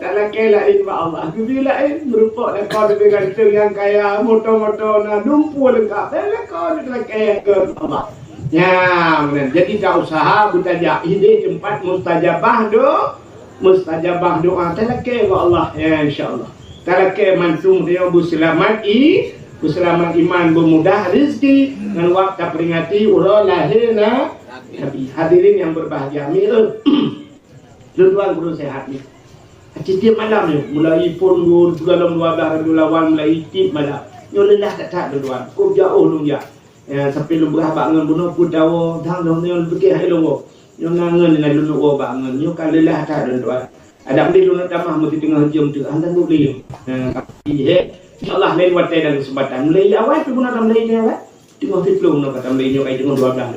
kalau kela insya Allah bila berupa kau dengan genteng yang kaya motor na dumpu lengkap kau dengan kaya ke Allah ya benar jadi tak usaha bertajak ini tempat mustajabah doa telake wa Allah ya insyaallah. Talake mantum dia berselamat iman bermudah rezeki dan waktu peringati ulah lahirna Nabi. Hadirin yang berbahagia, tuan guru sehat ni. Setiap malam ni mulai pun dalam 12 lawan mulai tip malam. Yo lelah tak tuan. Ko jauh lu ya. Sampai lu berhabak dengan bunuh pudawa thang dong ni fikir hai lu. Yo ngangen dengan lu bangun. Yo kan lelah tak tuan. Ada benda lu nak tamah mesti tengah jam tu anda tu beli. InsyaAllah lain waktu dan kesempatan Melayu awal tu guna dalam Melayu ni awal. Tengah fit flow nak kata Melayu kai tengah 12